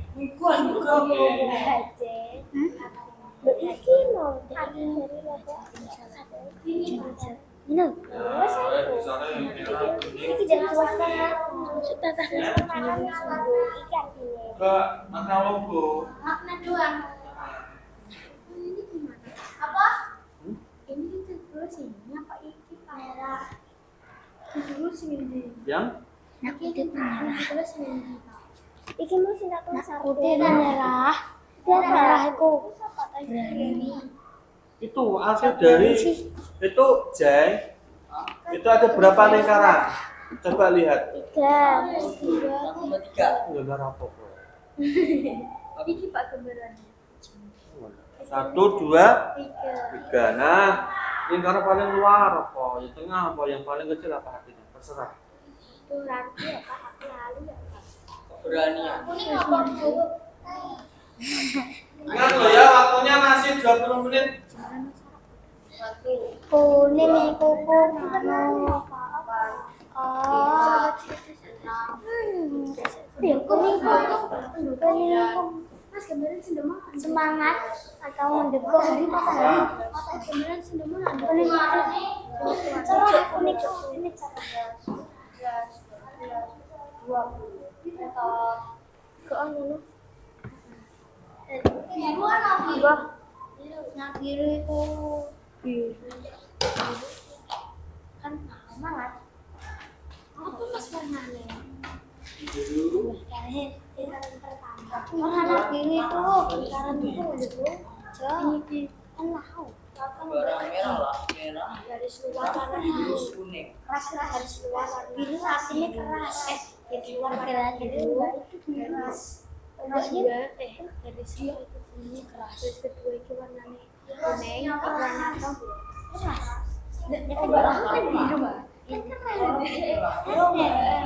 Ya, misalnya yang merah, kuning. Ke makna logo. Makna doang. Ini gimana? Apa? Ini terus ini apa ini merah? Terus ini. Yang Ini merah terus ini. Iki mau sing tak tulis putih dan merah. Merah itu. Berani. itu asal dari itu Jai. Itu ada berapa lingkaran? Coba lihat. 3. Gambar apa? Iki Pak gambarannya. 1, 2, 3. Nah, lingkaran paling luar apa? Yang tengah apa? Yang paling kecil apa artinya? Terserah. Itu nanti apa aku lalu ya Pak. Keberanian. Kuning apa Bu? Ingat loh ya, waktunya masih 20 menit. Kuning itu mana? Oh. Ya kuning Mas gambaran semangat atau mendekor hari matahari. Gambaran semangat kuning cerah kuning ini cerah. 20 ke anu biru apa biru? Yang biru itu kan semangat. Apa Mas warnanya? Warna biru itu lingkaran itu kan lahu kan Merah lah, merah. garis luar warna lahu Kuning. keras garis luar biru artinya keras garis luar keras biru itu keras garis garis luar itu ini keras garis kedua itu warnanya kuning warna apa keras warna biru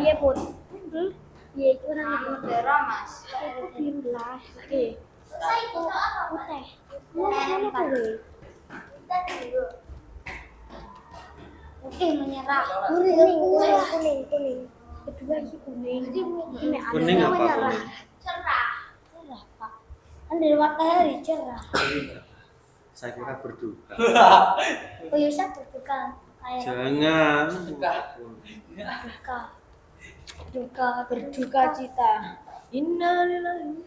iya pun iya itu warna merah Mas itu biru lah putih mana boleh putih menyerah kuning kedua sih kuning Kuning apa? Kuning. cerah Pak kan dari matahari cerah Saya kira berduka. oh iya saya berduka kayak Jangan. berduka cita innalillahi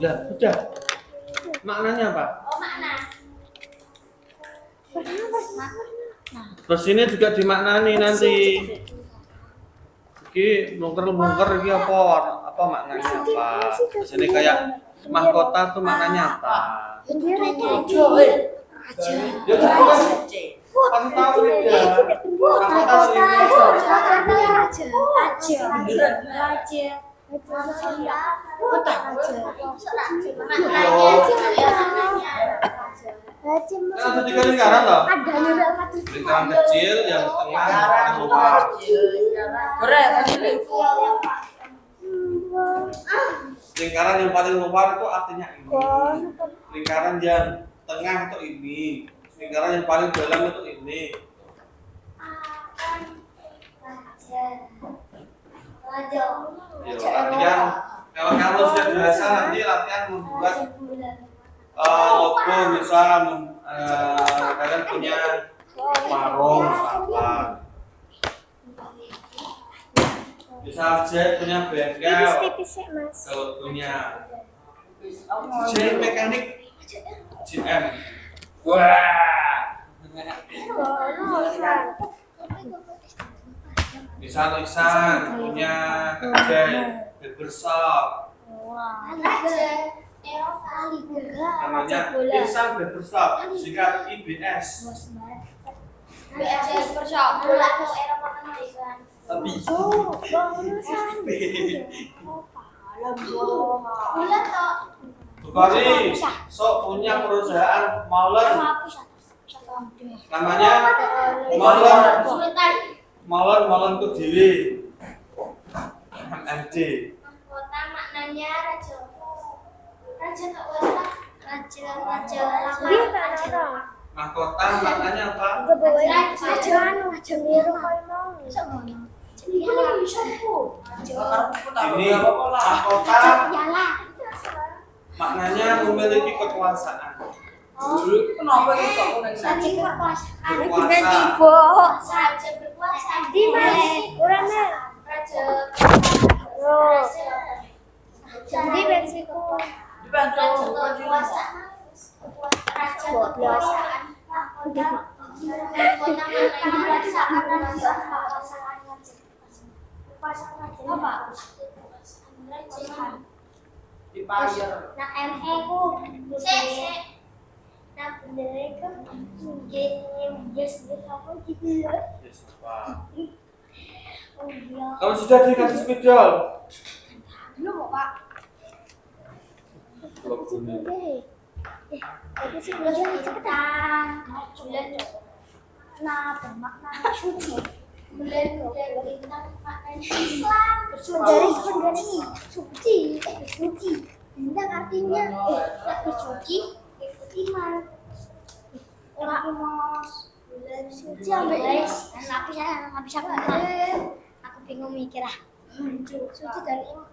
Ya, sudah. Maknanya apa? oh makna Terus ini juga dimaknani nanti. Iki mungker-mungker iki apa? Apa maknanya apa? Terus ini kayak mahkota tuh maknanya apa? bendera itu Ya itu kan pasti tahu ya. Mahkota ini. Kan ada 3 lingkaran loh. Lingkaran kecil, yang tengah, yang luar. Keren. Lingkaran yang paling luar itu artinya ini. Lingkaran yang tengah itu ini. Lingkaran yang paling dalam itu ini. Ya, latihan. Kalau kamu sudah biasa nanti latihan membuat logo, misal kalian punya warung apa. Misal J punya bengkel. Kalau punya J mekanik GM. Wah. Ihsan punya kedai barbershop. Namanya Ihsan Barbershop, singkat IBS. Tapi Bukhari sok punya perusahaan molen, namanya molen Kediri MMD. Kota maknanya raja. Mahkota maknanya apa? Ini mahkota maknanya memiliki kekuasaan. Dulu kenapa kita koneksi? Jadi versiku Dibayar. nah ME ku nah bener itu yes apa gitu ya. Oh iya. Kalau sudah dikasih spidol, Belum Pak. Aku sih belajar cepetan. Bulan. Nah, bermakna suci. Bulan bintang maknanya Islam. Dari sebenarnya suci, suci. Bintang artinya bersuci, ikut iman. Orang imas. Bulan suci ambil guys. Nggak bisa aku bingung mikir ah. Suci dari iman.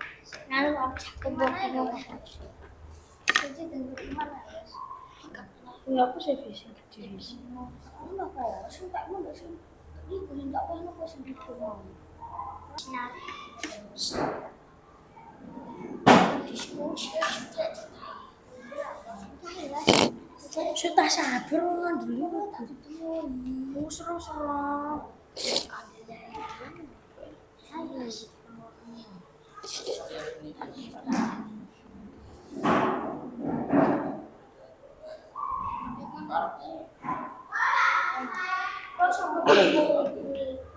Lalu aku bingung. Suci dan beriman guys. Ya aku servicing ke diri. Enggak kok, sumpah enggak sih. Ini boleh enggak apa apa sendiri doang. Nah. Sudah sabar kan dulu. Seru-seru.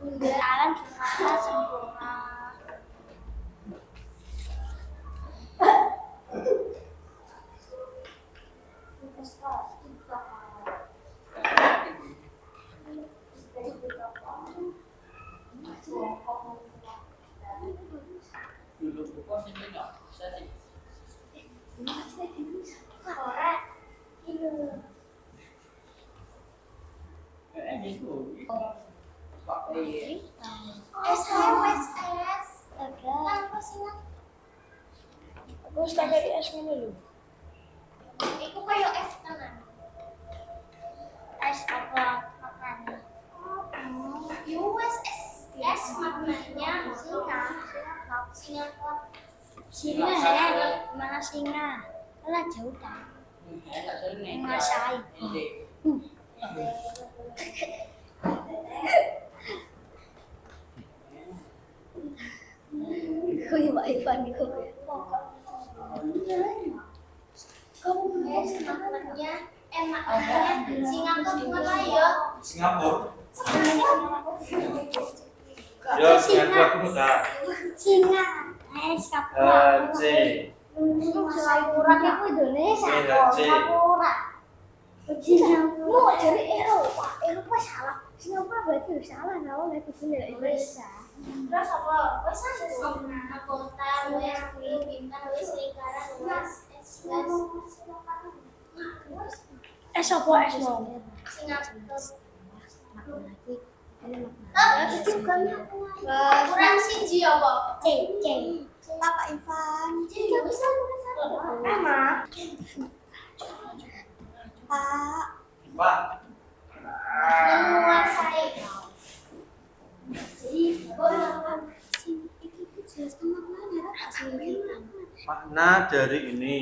Bundaran gimana sempurna. Dulu bukan ini nggak bisa sih. Itu. Pakai. SMSS. Tanpa singat. Aku sudah dari S ini loh. Itu kayak F kanan. S apa maknanya? USS maknanya singa. Singa. Mana singa? Lah jauh dah. Menguasai. Pak Ivan itu. Kamu belum maknanya maknanya Singapura mana ya? Singapura. Yo, Singapura bisa. Singa. Singapura. C. Singapura itu Indonesia. C. Singapura. Singapura dari Eropa. Eropa salah. Singapura berarti salah. Nah, itu benar Indonesia. Terus apa? Wes kota, wes bintang, wes lingkaran, wes S apa S mau? Singapura. Kurang siji apa? C. Pak Ivan. Emang. Pak. Menguasai. Makna dari ini.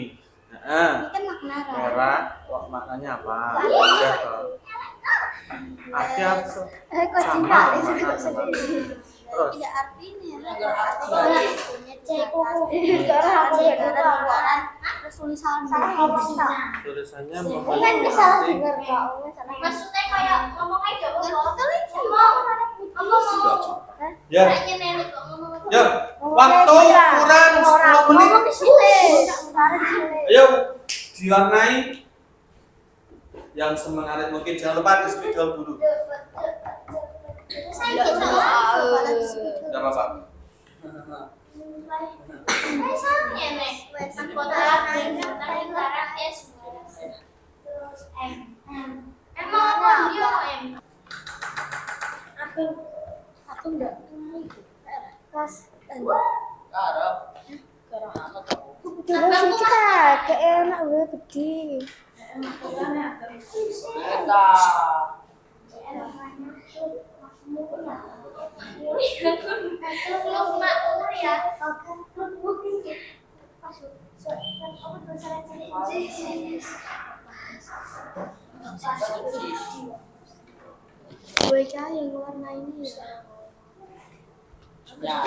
Merah, maknanya apa? Arti apa? Sama makna sama. Terus. Tidak artinya. Agar artinya. Terus tulisan. Tulisannya Kan bisa dengar maksudnya kayak ngomong aja Ya. Ya. Waktu kurang 10 menit. Ayo diwarnai. Yang semangat mungkin jangan lupa di spidol dulu. Enggak apa-apa. Aku enggak pas Garap. dulu sih kita kayak enak gue gede Beta. gue yang warna ini Ya.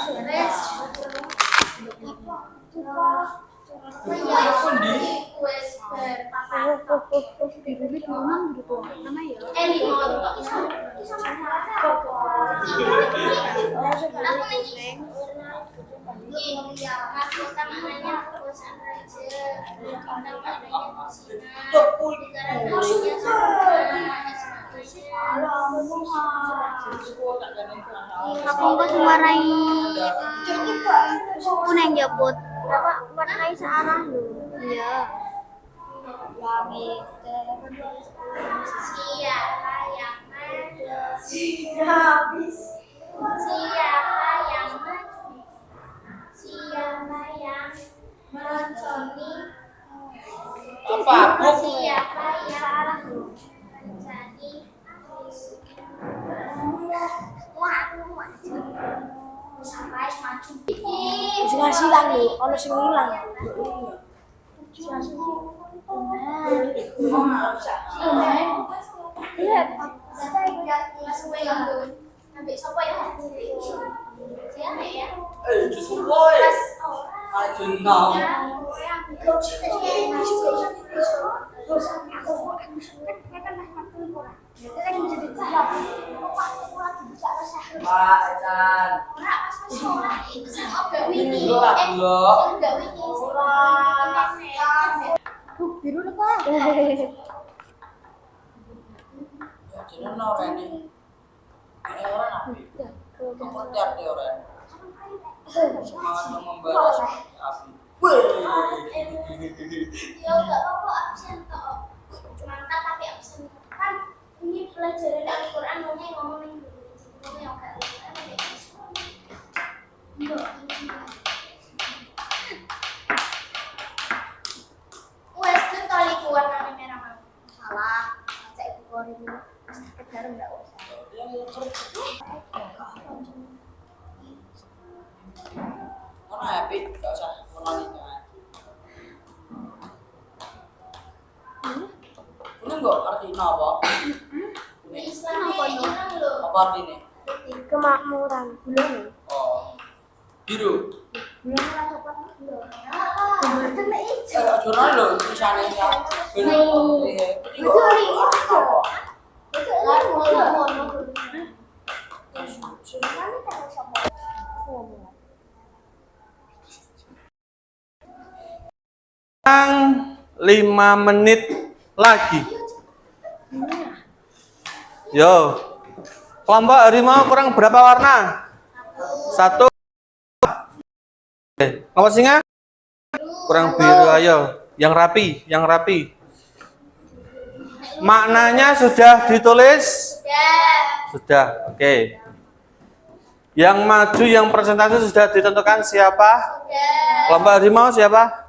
Aku nggak warnai kuning ya buat warnai searah lu ya langit siapa yang mencuri Apa? siapa yang menjadi Sing silang lho, ono sing ilang. Justru boy. Aja nang. Pak Chan. biru lepas Jadi orang ini. Ini orang api. Seperti arti orang. Semangat yang membalas api. ya enggak apa-apa absen toh mantap tapi absen kan ini pelajaran Al-Quran ngomongin dulu jadi yang enggak wes itu tali warna merah mau salah saya itu goreng dulu sekedar enggak usah Mana api? Gak usah warnanya. Kuning nggak artinya apa? Kuning. Islam apa nih Apa artinya? kemakmuran belum Oh. Biru. belum lah coklat belum bener itu Jurnal loh tulisannya ya. Betul. Sekarang 5 menit lagi. Yo. Kelompok harimau kurang berapa warna? 1. Kelompok singa? Kurang biru, ayo. Yang rapi, yang rapi. Maknanya sudah ditulis? Sudah, oke. Yang maju, yang presentasi sudah ditentukan siapa? Kelompok harimau siapa?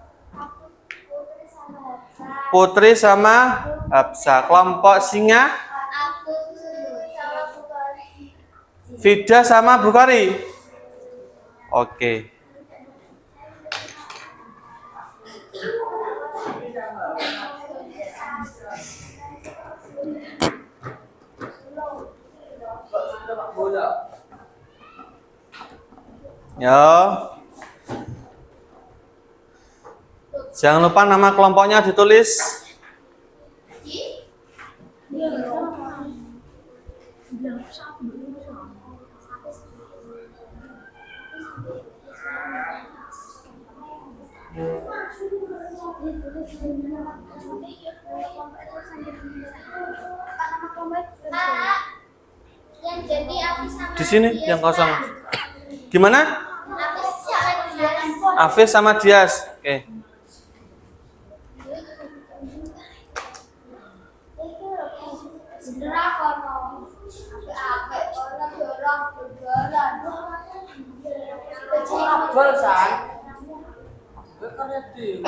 Putri sama Hafsa. Kelompok singa? Fida sama Bukhari. Oke. Yo. Jangan lupa nama kelompoknya ditulis. Yang jadi Afis sama Di sini Dias, yang kosong. Pak. Gimana? Afis sama Dias. Afis sama Dias. Oke. Segera kono. Ape kono dorong dodolan. Abel san. Gue kan ready.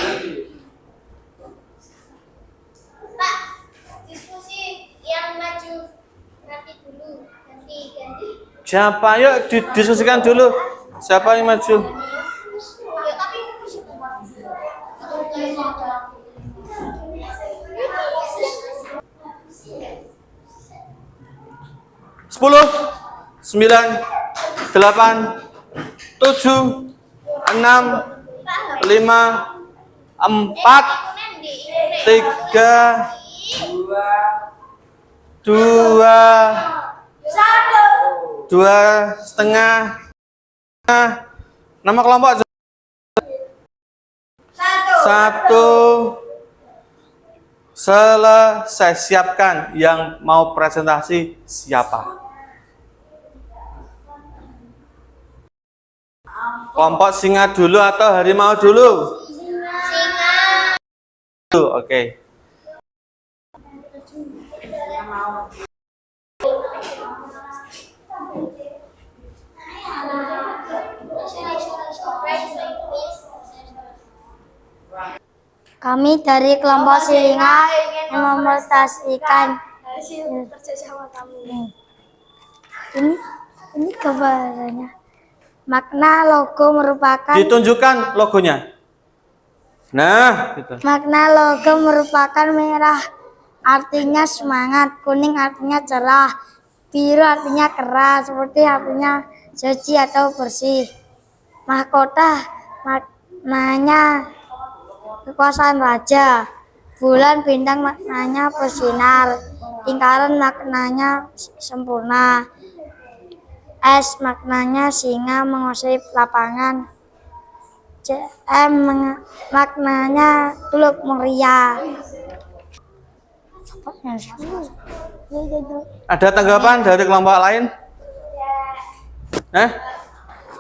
Pak, diskusi yang maju nanti dulu. Ganti. Siapa? Yuk didiskusikan dulu. Siapa yang maju? Ya, tapi 10, 9, 8, 7, 6, 5, 4, 3, 2,5. Nama kelompok 1. Selesai. Siapkan. Yang mau presentasi siapa? Kelompok singa dulu atau harimau dulu? singa. Oke. Kami dari kelompok singa yang mempresentasikan Hasil kerjasama kami. ini gambarnya. Makna logo merupakan Ditunjukkan logonya. Nah, gitu. makna logo merupakan merah artinya semangat, kuning artinya cerah, biru artinya keras, putih artinya suci atau bersih. Mahkota maknanya kekuasaan raja, bulan bintang maknanya bersinar, lingkaran maknanya sempurna, es maknanya singa menguasai lapangan, CM maknanya klub meriah. Ada tanggapan dari kelompok lain?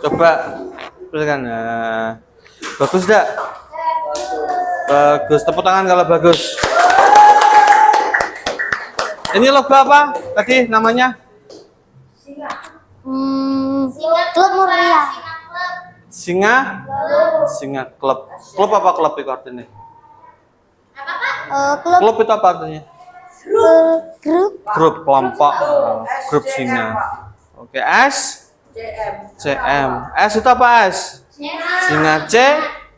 Coba silakan. Nah, bagus enggak? Bagus. Tepuk tangan kalau bagus. Ini logo apa? Tadi namanya? Klub meriah. Singa? Singa klub. Klub apa klub itu artinya? Klub Klub itu apa artinya? grup Grup kelompok. Grup singa. Oke, S? CM. S itu apa S? Singa. C?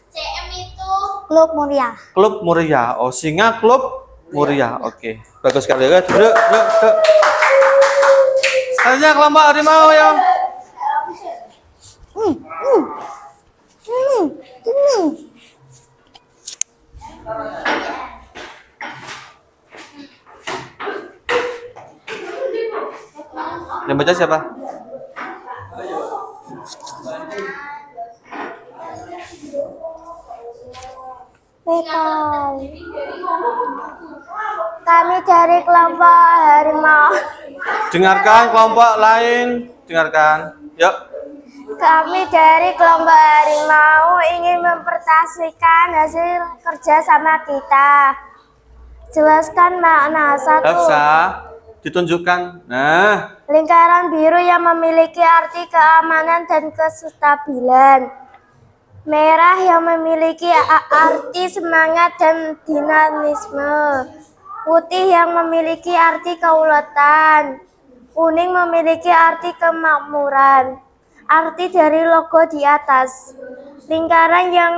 CM itu klub meriah. Klub Muria. Oh, singa klub Muria. Oke. Bagus sekali. Oke, duduk. Selanjutnya kelompok harimau ya. Yang baca siapa? Kami dari kelompok harimau. Dengarkan kelompok lain. Dengarkan. Yuk. Kami dari kelompok harimau ingin mempresentasikan hasil kerja sama kita. Jelaskan makna satu. Hafsa, ditunjukkan. Nah, Lingkaran biru yang memiliki arti keamanan dan kestabilan. Merah yang memiliki arti semangat dan dinamisme. Putih yang memiliki arti keuletan. Kuning memiliki arti kemakmuran. Arti dari logo di atas. Lingkaran yang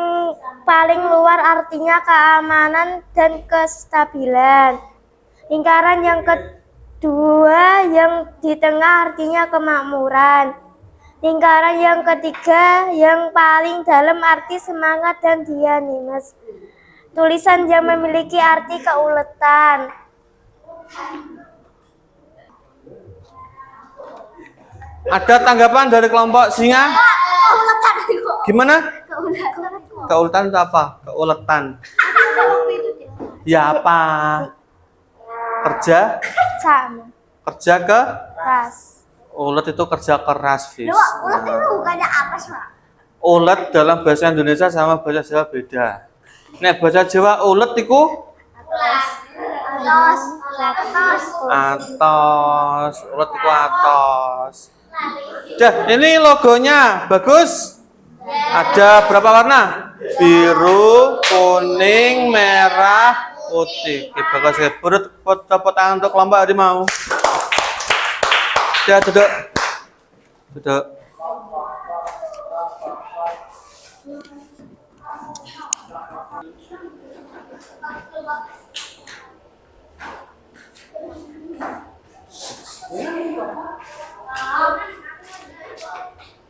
paling luar artinya keamanan dan kestabilan. Lingkaran yang kedua yang di tengah artinya kemakmuran. Lingkaran yang ketiga yang paling dalam arti semangat dan dinamisme. Tulisan yang memiliki arti keuletan. Ada tanggapan dari kelompok singa? Gimana? Keuletan itu apa? Keuletan. Ya apa? Kerja? Sama. Kerja ke? Ras. Ulet itu kerja keras, Fis. Ulet itu bukannya apa sih, Pak? Ulet dalam bahasa Indonesia sama bahasa Jawa beda. Nek bahasa Jawa ulet itu atos. Ulet itu atos. Dah, ini logonya bagus. Ada berapa warna? Biru, kuning, merah, putih. Oke, bagus. Tepuk tangan untuk kelompok harimau. Ya, duduk. Duduk.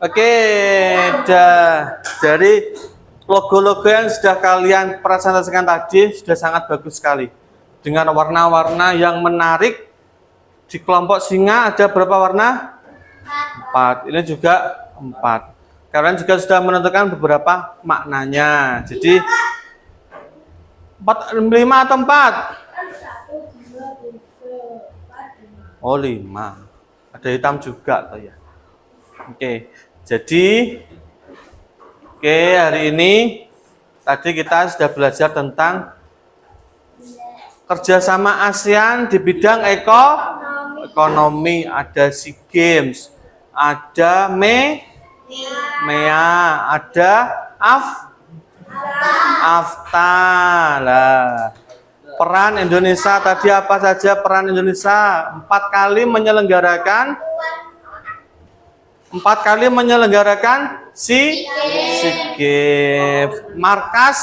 Oke, dari logo-logo yang sudah kalian presentasikan tadi sudah sangat bagus sekali. Dengan warna-warna yang menarik. Di kelompok singa ada berapa warna? 4. Ini juga 4. Kalian juga sudah menentukan beberapa maknanya. Jadi 4, 5 atau 4? Oh, 5. Ada hitam juga toh ya. Oke. Jadi hari ini tadi kita sudah belajar tentang kerjasama ASEAN di bidang ekonomi. Ada SEA Games, ada MEA, ada AFTA. Lah, peran Indonesia tadi apa saja peran Indonesia? 4 kali menyelenggarakan SEA Games. Markas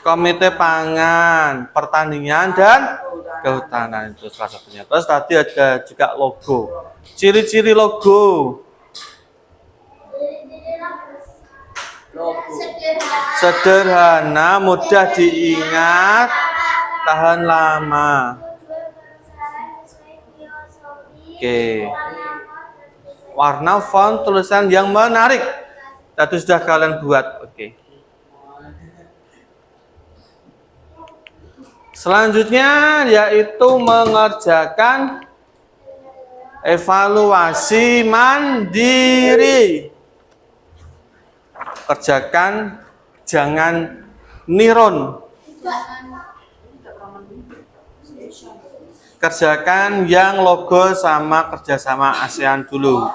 Komite Pangan, Pertanian dan Kehutanan itu salah satunya. Terus tadi ada juga logo. Ciri-ciri logo. Sederhana, mudah diingat, tahan lama. Oke. Warna, font, tulisan yang menarik. Tadi sudah kalian buat. Oke. Selanjutnya yaitu mengerjakan evaluasi mandiri. Kerjakan, jangan niron. Kerjakan yang logo sama kerjasama ASEAN dulu.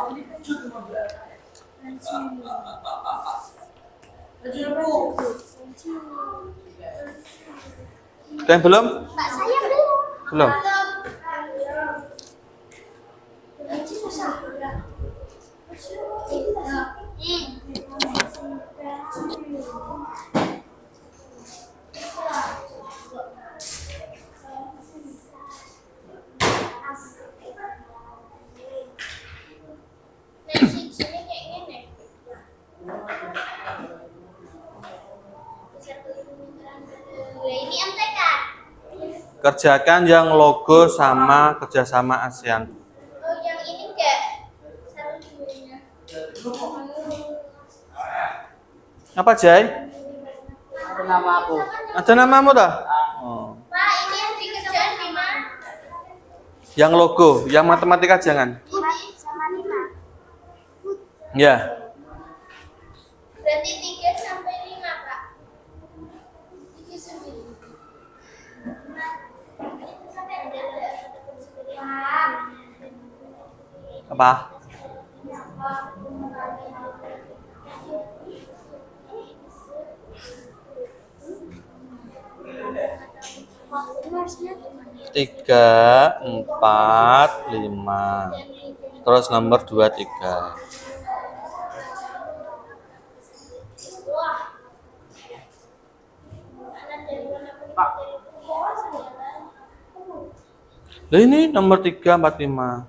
Dan belum? Mbak, saya belum. Belum. Ini MTK. Kerjakan yang logo sama kerjasama ASEAN. Oh, yang ini enggak. Satu duanya. Apa, Jai? Ada nama aku. Ada namamu tak? Oh. Pak, ini yang dikerjain di mana? Yang logo, yang matematika jangan. Sama 5. Ya. Berarti 3 sampai 5, Pak. 3 sampai 5. Apa? Tiga, 4, 5. Terus nomor 2, 3. Nah, ini nomor 3, 4, 5.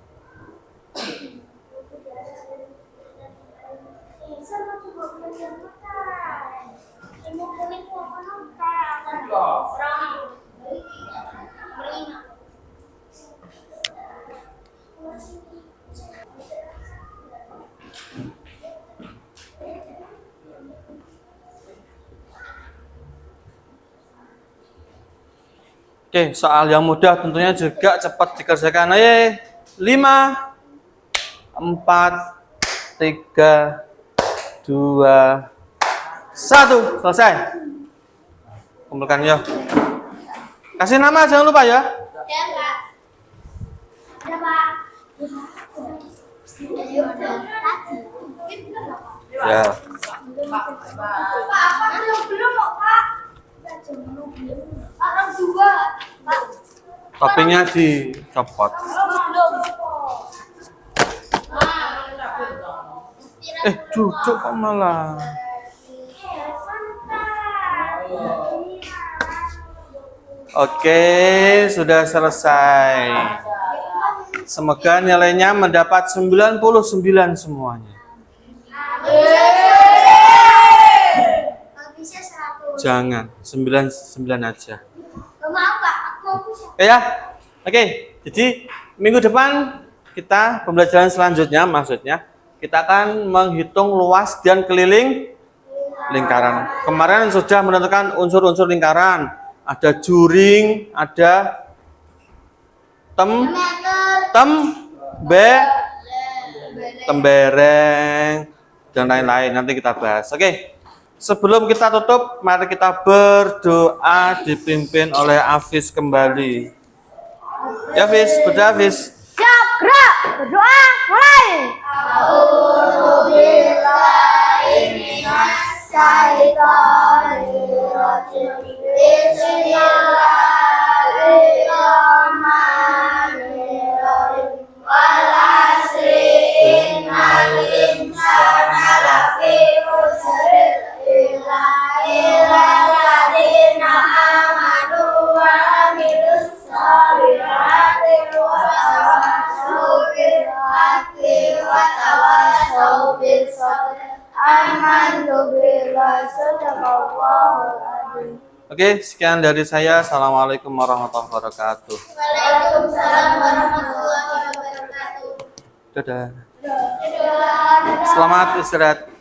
Oke, soal yang mudah tentunya juga cepat dikerjakan. Ayo, 5, 4, 3, 2, 1, selesai. Kumpulkan yuk. Kasih nama jangan lupa ya. Ya, Pak. Ya, Pak. Ya. Pak, apa belum kok, Pak? Orang dua, Pak. Toppingnya dicopot. Duduk kok malah. Oke, sudah selesai. Semoga nilainya mendapat 99 semuanya. Bisa 100. Jangan, 99 aja. Mau, Pak. Aku mau bisa. Ya. Oke, jadi minggu depan kita pembelajaran selanjutnya maksudnya kita akan menghitung luas dan keliling lingkaran. Kemarin sudah menentukan unsur-unsur lingkaran. Ada juring, ada tembereng, dan lain-lain. Nanti kita bahas. Oke. Sebelum kita tutup, mari kita berdoa dipimpin oleh Hafiz kembali. Ya, Hafiz, berdoa Hafiz. Siap, gerak. Berdoa, mulai. Oke, sekian dari saya. Assalamualaikum warahmatullahi wabarakatuh. Waalaikumsalam warahmatullahi wabarakatuh. Dadah. Selamat istirahat.